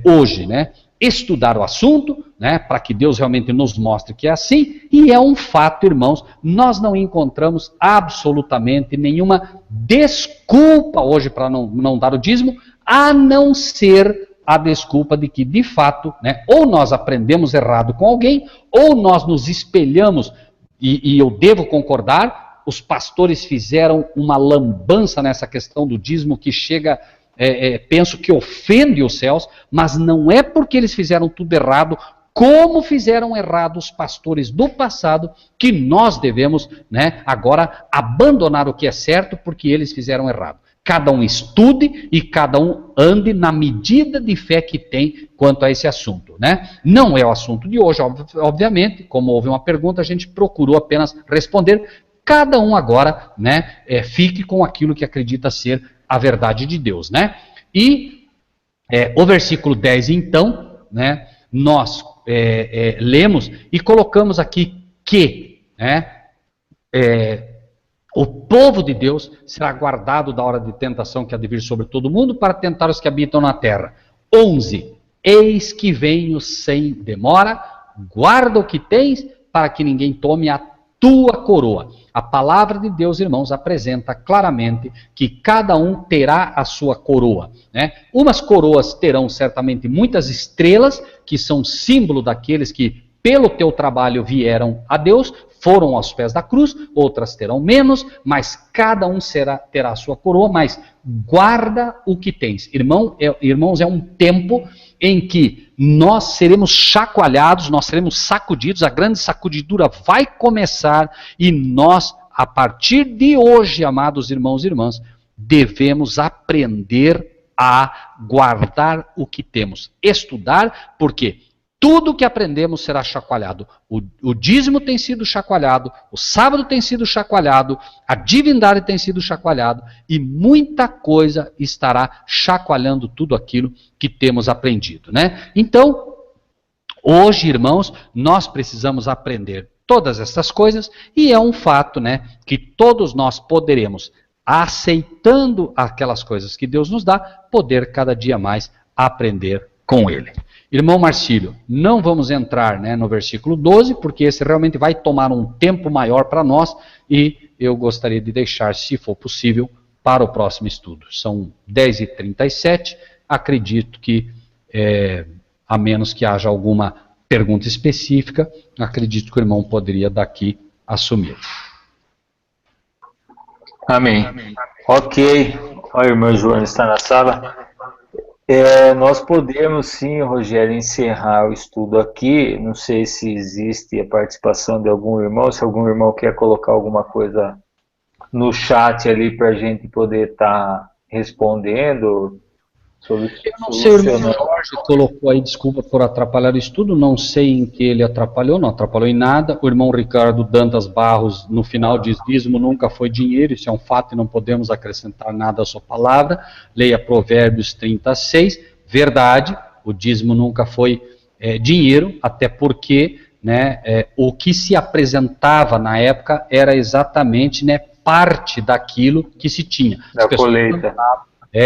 [SPEAKER 2] hoje, né, estudar o assunto, né, para que Deus realmente nos mostre que é assim, e é um fato, irmãos, nós não encontramos absolutamente nenhuma desculpa hoje para não dar o dízimo, a não ser a desculpa de que, de fato, né, ou nós aprendemos errado com alguém, ou nós nos espelhamos, e eu devo concordar, os pastores fizeram uma lambança nessa questão do dízimo que chega... penso que ofende os céus, mas não é porque eles fizeram tudo errado, como fizeram errado os pastores do passado, que nós devemos, né, agora abandonar o que é certo, porque eles fizeram errado. Cada um estude e cada um ande na medida de fé que tem quanto a esse assunto. Né? Não é o assunto de hoje, obviamente, como houve uma pergunta, a gente procurou apenas responder. Cada um agora, né, fique com aquilo que acredita ser a verdade de Deus, né? E o versículo 10, então, né, nós lemos e colocamos aqui que, né, o povo de Deus será guardado da hora de tentação que há de vir sobre todo mundo para tentar os que habitam na terra. 11, eis que venho sem demora, guarda o que tens para que ninguém tome a tua coroa. A palavra de Deus, irmãos, apresenta claramente que cada um terá a sua coroa. Né? Umas coroas terão certamente muitas estrelas, que são símbolo daqueles que pelo teu trabalho vieram a Deus, foram aos pés da cruz, outras terão menos, mas cada um terá a sua coroa, mas guarda o que tens. Irmãos, é um tempo em que nós seremos chacoalhados, nós seremos sacudidos, a grande sacudidura vai começar e nós, a partir de hoje, amados irmãos e irmãs, devemos aprender a guardar o que temos. Estudar, porque tudo que aprendemos será chacoalhado. O dízimo tem sido chacoalhado, o sábado tem sido chacoalhado, a divindade tem sido chacoalhado e muita coisa estará chacoalhando tudo aquilo que temos aprendido, né? Então, hoje, irmãos, nós precisamos aprender todas essas coisas e é um fato, né, que todos nós poderemos, aceitando aquelas coisas que Deus nos dá, poder cada dia mais aprender com Ele. Irmão Marcílio, não vamos entrar, né, no versículo 12, porque esse realmente vai tomar um tempo maior para nós e eu gostaria de deixar, se for possível, para o próximo estudo. São 10h37, acredito que, a menos que haja alguma pergunta específica, acredito que o irmão poderia daqui assumir.
[SPEAKER 1] Amém. Ok. Olha, o irmão João está na sala. Nós podemos sim, Rogério, encerrar o estudo aqui. Não sei se existe a participação de algum irmão, se algum irmão quer colocar alguma coisa no chat ali para a gente poder estar respondendo.
[SPEAKER 2] Eu não sei, o irmão Jorge colocou aí, desculpa por atrapalhar o estudo, não sei em que ele atrapalhou, não atrapalhou em nada. O irmão Ricardo Dantas Barros, no final diz, dízimo nunca foi dinheiro, isso é um fato e não podemos acrescentar nada à sua palavra. Leia Provérbios 36, verdade, o dízimo nunca foi dinheiro, até porque, né, o que se apresentava na época era exatamente, né, parte daquilo que se tinha.
[SPEAKER 1] Da colheita.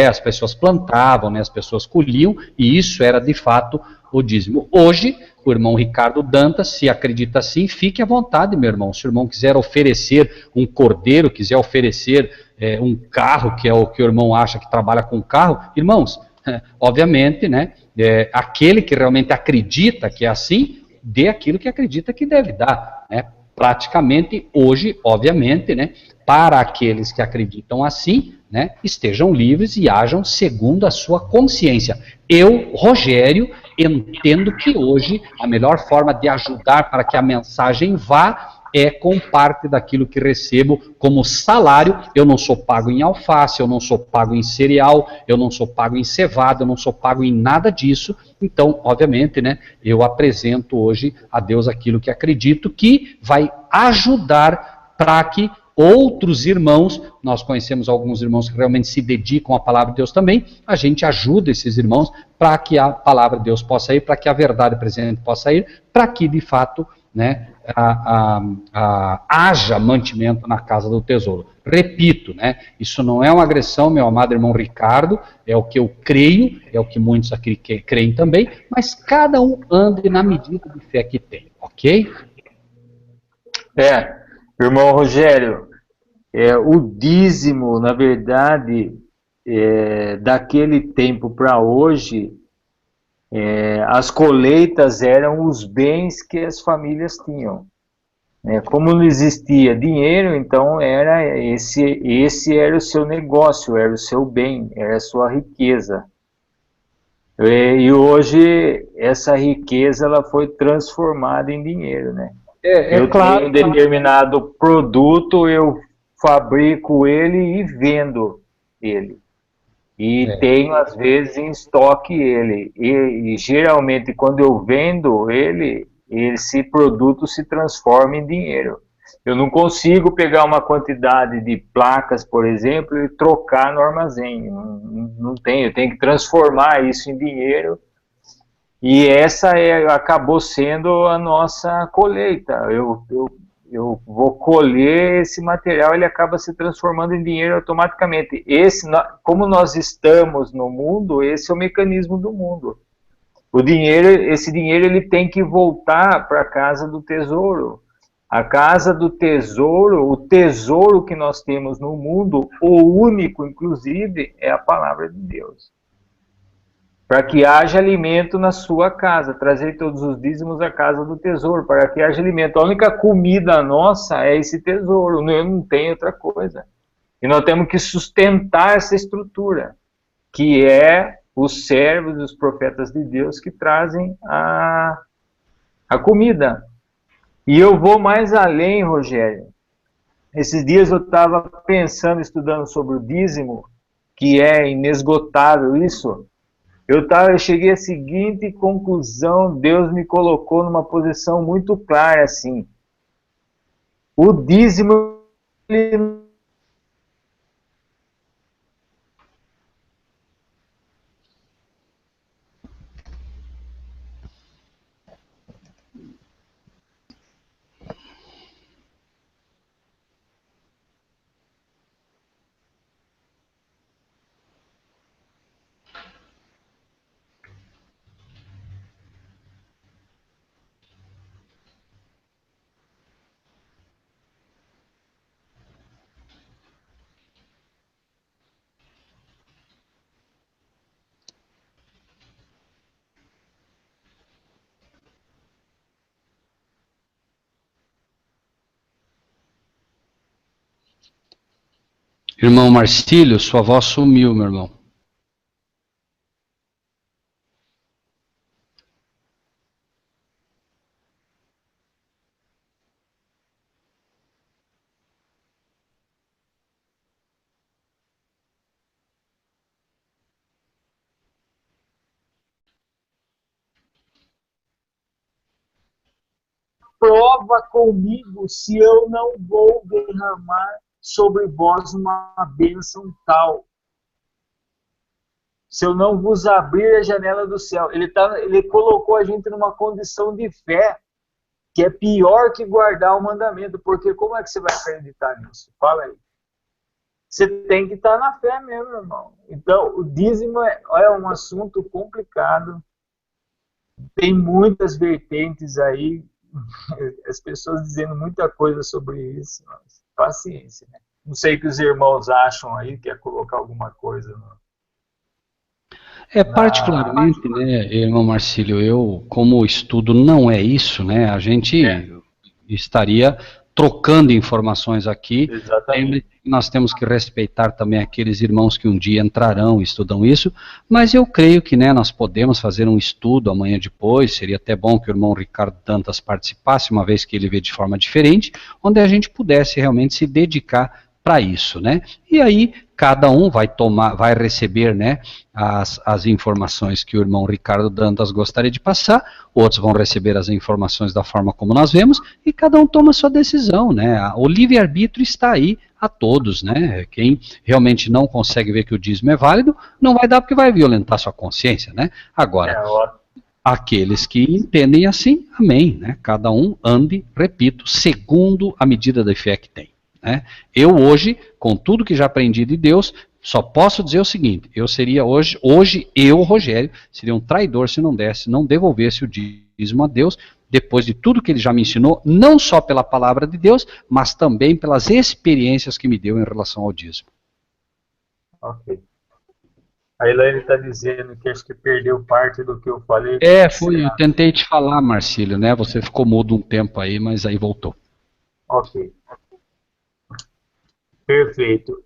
[SPEAKER 2] As pessoas plantavam, né, as pessoas colhiam, e isso era de fato o dízimo. Hoje, o irmão Ricardo Dantas, se acredita assim, fique à vontade, meu irmão. Se o irmão quiser oferecer um cordeiro, quiser oferecer um carro, que é o que o irmão acha que trabalha com carro, irmãos, obviamente, né, aquele que realmente acredita que é assim, dê aquilo que acredita que deve dar, né? Praticamente, hoje, obviamente, né, para aqueles que acreditam assim, né, estejam livres e ajam segundo a sua consciência. Eu, Rogério, entendo que hoje a melhor forma de ajudar para que a mensagem vá é com parte daquilo que recebo como salário. Eu não sou pago em alface, eu não sou pago em cereal, eu não sou pago em cevada, eu não sou pago em nada disso. Então, obviamente, né, eu apresento hoje a Deus aquilo que acredito que vai ajudar para que outros irmãos, nós conhecemos alguns irmãos que realmente se dedicam à palavra de Deus também, a gente ajuda esses irmãos para que a palavra de Deus possa ir, para que a verdade presente possa ir, para que de fato, né, haja mantimento na casa do tesouro. Repito, né, isso não é uma agressão, meu amado irmão Ricardo, é o que eu creio, é o que muitos aqui creem também, mas cada um ande na medida de fé que tem, ok?
[SPEAKER 1] Irmão Rogério, o dízimo, na verdade, daquele tempo para hoje, as colheitas eram os bens que as famílias tinham. Como não existia dinheiro, então era esse era o seu negócio, era o seu bem, era a sua riqueza. E hoje essa riqueza ela foi transformada em dinheiro, né? Eu
[SPEAKER 2] claro,
[SPEAKER 1] tenho um determinado produto, eu fabrico ele e vendo ele. E tenho, às vezes, em estoque ele. E geralmente, quando eu vendo ele, esse produto se transforma em dinheiro. Eu não consigo pegar uma quantidade de placas, por exemplo, e trocar no armazém. Não tenho, eu tenho que transformar isso em dinheiro. E essa acabou sendo a nossa colheita. Eu vou colher esse material, ele acaba se transformando em dinheiro automaticamente. Como nós estamos no mundo, esse é o mecanismo do mundo. Esse dinheiro ele tem que voltar para a casa do tesouro. A casa do tesouro, o tesouro que nós temos no mundo, o único, inclusive, é a palavra de Deus. Para que haja alimento na sua casa, trazer todos os dízimos à casa do tesouro, para que haja alimento. A única comida nossa é esse tesouro, eu não tenho outra coisa. E nós temos que sustentar essa estrutura, que é os servos, os profetas de Deus que trazem a comida. E eu vou mais além, Rogério. Esses dias eu estava pensando, estudando sobre o dízimo, que é inesgotável isso. Eu cheguei à seguinte conclusão, Deus me colocou numa posição muito clara, assim. O dízimo, ele
[SPEAKER 2] Irmão Marcílio, sua voz sumiu, meu irmão.
[SPEAKER 1] prova comigo se eu não vou derramar sobre vós uma bênção tal. Se eu não vos abrir a janela do céu. Ele colocou a gente numa condição de fé que é pior que guardar o mandamento, porque como é que você vai acreditar nisso? Fala aí. Você tem que estar na fé mesmo, irmão. Então, o dízimo é um assunto complicado, tem muitas vertentes aí, as pessoas dizendo muita coisa sobre isso, mas paciência, né? Não sei o que os irmãos acham aí, quer colocar alguma coisa no...
[SPEAKER 2] Particularmente, né, irmão Marcílio, eu, como o estudo não é isso, né, a gente estaria trocando informações aqui.
[SPEAKER 1] Exatamente.
[SPEAKER 2] Nós temos que respeitar também aqueles irmãos que um dia entrarão e estudam isso, mas eu creio que, né, nós podemos fazer um estudo amanhã depois, seria até bom que o irmão Ricardo Dantas participasse, uma vez que ele vê de forma diferente, onde a gente pudesse realmente se dedicar para isso, né? E aí cada um vai receber, né, as informações que o irmão Ricardo Dantas gostaria de passar, outros vão receber as informações da forma como nós vemos, e cada um toma a sua decisão, né? O livre-arbítrio está aí a todos, né? Quem realmente não consegue ver que o dízimo é válido, não vai dar porque vai violentar sua consciência, né? Agora, aqueles que entendem assim, amém, né? Cada um ande, repito, segundo a medida da fé que tem. Né? Eu hoje, com tudo que já aprendi de Deus, só posso dizer o seguinte: eu seria hoje eu, Rogério, seria um traidor se não devolvesse o dízimo a Deus, depois de tudo que ele já me ensinou, não só pela palavra de Deus, mas também pelas experiências que me deu em relação ao dízimo.
[SPEAKER 1] Ok. A Elaine está dizendo que acho que perdeu parte do que eu falei.
[SPEAKER 2] Eu tentei te falar, Marcílio, né? Você ficou mudo um tempo aí, mas aí voltou.
[SPEAKER 1] Ok. Perfeito.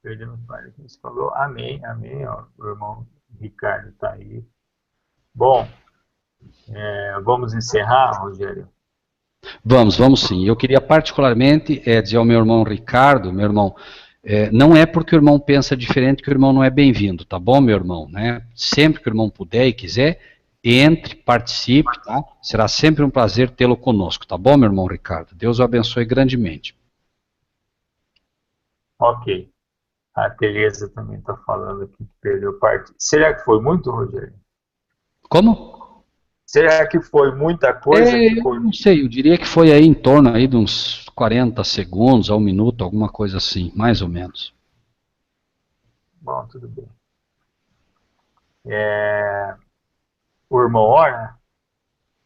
[SPEAKER 1] Perdemos parte que você falou. Amém, amém. Ó, o irmão Ricardo está aí. Bom, vamos encerrar, Rogério?
[SPEAKER 2] Vamos sim. Eu queria particularmente dizer ao meu irmão Ricardo, meu irmão, não é porque o irmão pensa diferente que o irmão não é bem-vindo, tá bom, meu irmão? Né? Sempre que o irmão puder e quiser, entre, participe, tá? Será sempre um prazer tê-lo conosco, tá bom, meu irmão Ricardo? Deus o abençoe grandemente.
[SPEAKER 1] Ok. A Tereza também está falando aqui que perdeu parte. Será que foi muito, Rogério?
[SPEAKER 2] Como?
[SPEAKER 1] Será que foi muita coisa?
[SPEAKER 2] Eu não sei, eu diria que foi aí em torno aí de uns 40 segundos a 1 minuto, alguma coisa assim, mais ou menos.
[SPEAKER 1] Bom, tudo bem. O irmão ora?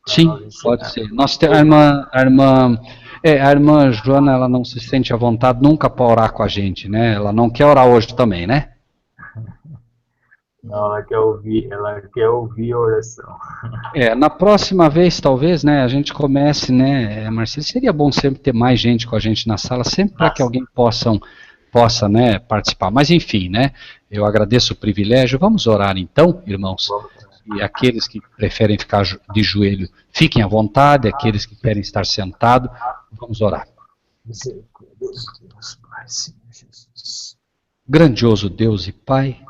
[SPEAKER 2] Sim, pode ser. Nós temos a irmã Joana, ela não se sente à vontade nunca para orar com a gente, né? Ela não quer orar hoje também, né?
[SPEAKER 1] Não, ela quer ouvir a oração.
[SPEAKER 2] Na próxima vez, talvez, né, a gente comece, né, Marcelo, seria bom sempre ter mais gente com a gente na sala, sempre para que alguém possa possa, né, participar. Mas enfim, né, eu agradeço o privilégio. Vamos orar então, irmãos. E aqueles que preferem ficar de joelho, fiquem à vontade. Aqueles que querem estar sentados, vamos orar. Grandioso Deus e Pai,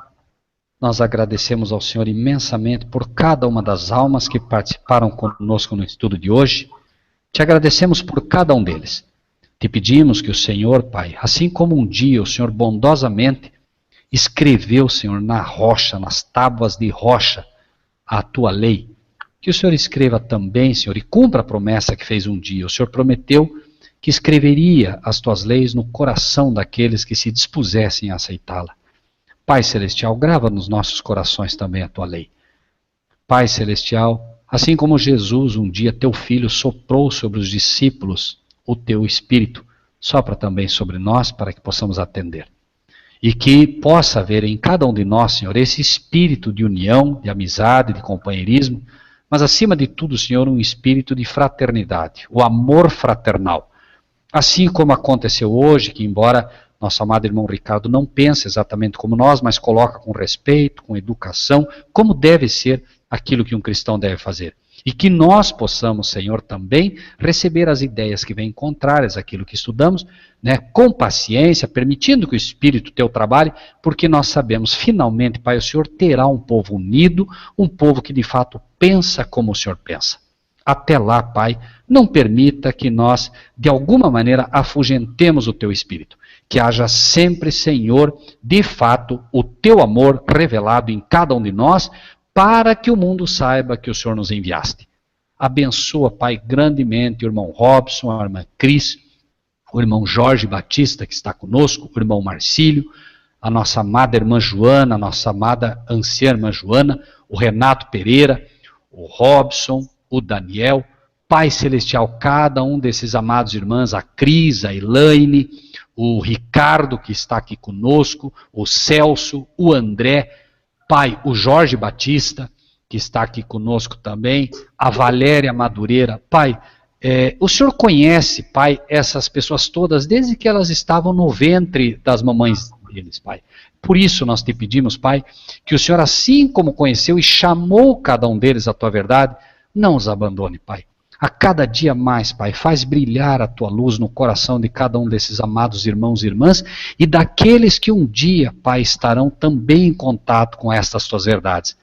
[SPEAKER 2] nós agradecemos ao Senhor imensamente por cada uma das almas que participaram conosco no estudo de hoje. Te agradecemos por cada um deles. Te pedimos que o Senhor, Pai, assim como um dia o Senhor bondosamente escreveu, Senhor, na rocha, nas tábuas de rocha, a tua lei, que o Senhor escreva também, Senhor, e cumpra a promessa que fez um dia. O Senhor prometeu que escreveria as tuas leis no coração daqueles que se dispusessem a aceitá-la. Pai Celestial, grava nos nossos corações também a tua lei. Pai Celestial, assim como Jesus, um dia teu Filho soprou sobre os discípulos o teu Espírito, sopra também sobre nós para que possamos atender. E que possa haver em cada um de nós, Senhor, esse espírito de união, de amizade, de companheirismo, mas acima de tudo, Senhor, um espírito de fraternidade, o amor fraternal. Assim como aconteceu hoje, que embora nosso amado irmão Ricardo não pense exatamente como nós, mas coloca com respeito, com educação, como deve ser aquilo que um cristão deve fazer. E que nós possamos, Senhor, também receber as ideias que vêm contrárias àquilo que estudamos, né, com paciência, permitindo que o Espírito teu trabalhe, porque nós sabemos, finalmente, Pai, o Senhor terá um povo unido, um povo que de fato pensa como o Senhor pensa. Até lá, Pai, não permita que nós, de alguma maneira, afugentemos o teu Espírito. Que haja sempre, Senhor, de fato, o teu amor revelado em cada um de nós, para que o mundo saiba que o Senhor nos enviaste. Abençoa, Pai, grandemente o irmão Robson, a irmã Cris, o irmão Jorge Batista, que está conosco, o irmão Marcílio, a nossa amada irmã Joana, a nossa amada anciã irmã Joana, o Renato Pereira, o Robson, o Daniel. Pai Celestial, cada um desses amados irmãos, a Cris, a Elaine, o Ricardo, que está aqui conosco, o Celso, o André, Pai, o Jorge Batista, que está aqui conosco também, a Valéria Madureira. Pai, o Senhor conhece, Pai, essas pessoas todas, desde que elas estavam no ventre das mamães deles, Pai. Por isso nós te pedimos, Pai, que o Senhor, assim como conheceu e chamou cada um deles à tua verdade, não os abandone, Pai. A cada dia mais, Pai, faz brilhar a tua luz no coração de cada um desses amados irmãos e irmãs e daqueles que um dia, Pai, estarão também em contato com estas tuas verdades.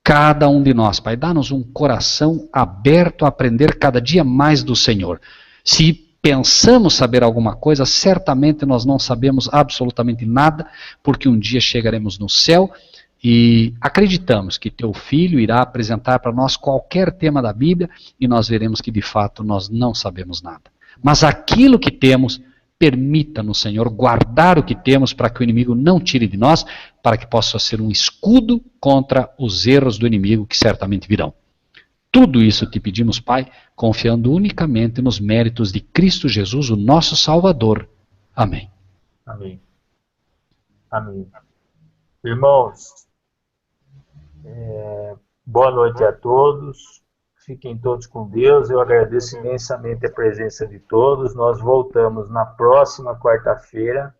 [SPEAKER 2] Cada um de nós, Pai, dá-nos um coração aberto a aprender cada dia mais do Senhor. Se pensamos saber alguma coisa, certamente nós não sabemos absolutamente nada, porque um dia chegaremos no céu e acreditamos que teu Filho irá apresentar para nós qualquer tema da Bíblia e nós veremos que de fato nós não sabemos nada. Mas aquilo que temos, permita-nos, Senhor, guardar o que temos para que o inimigo não tire de nós, para que possa ser um escudo contra os erros do inimigo que certamente virão. Tudo isso te pedimos, Pai, confiando unicamente nos méritos de Cristo Jesus, o nosso Salvador. Amém.
[SPEAKER 1] Amém. Amém. Irmãos, boa noite a todos, fiquem todos com Deus, eu agradeço imensamente a presença de todos, nós voltamos na próxima quarta-feira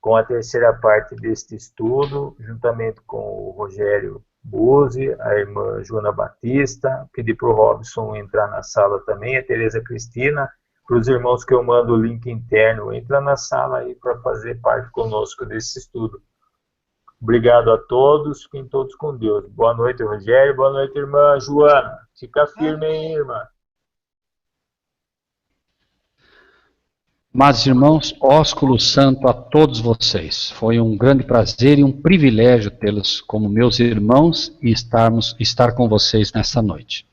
[SPEAKER 1] com a terceira parte deste estudo, juntamente com o Rogério Buzzi, a irmã Joana Batista, pedi para o Robson entrar na sala também, a Tereza Cristina, para os irmãos que eu mando o link interno, entra na sala aí para fazer parte conosco desse estudo. Obrigado a todos, fiquem todos com Deus. Boa noite, Rogério. Boa noite, irmã Joana. Fica firme, hein, irmã?
[SPEAKER 2] Mas, irmãos, ósculo santo a todos vocês. Foi um grande prazer e um privilégio tê-los como meus irmãos e estar com vocês nessa noite.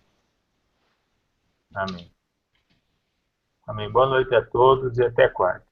[SPEAKER 1] Amém. Amém. Boa noite a todos e até quarta.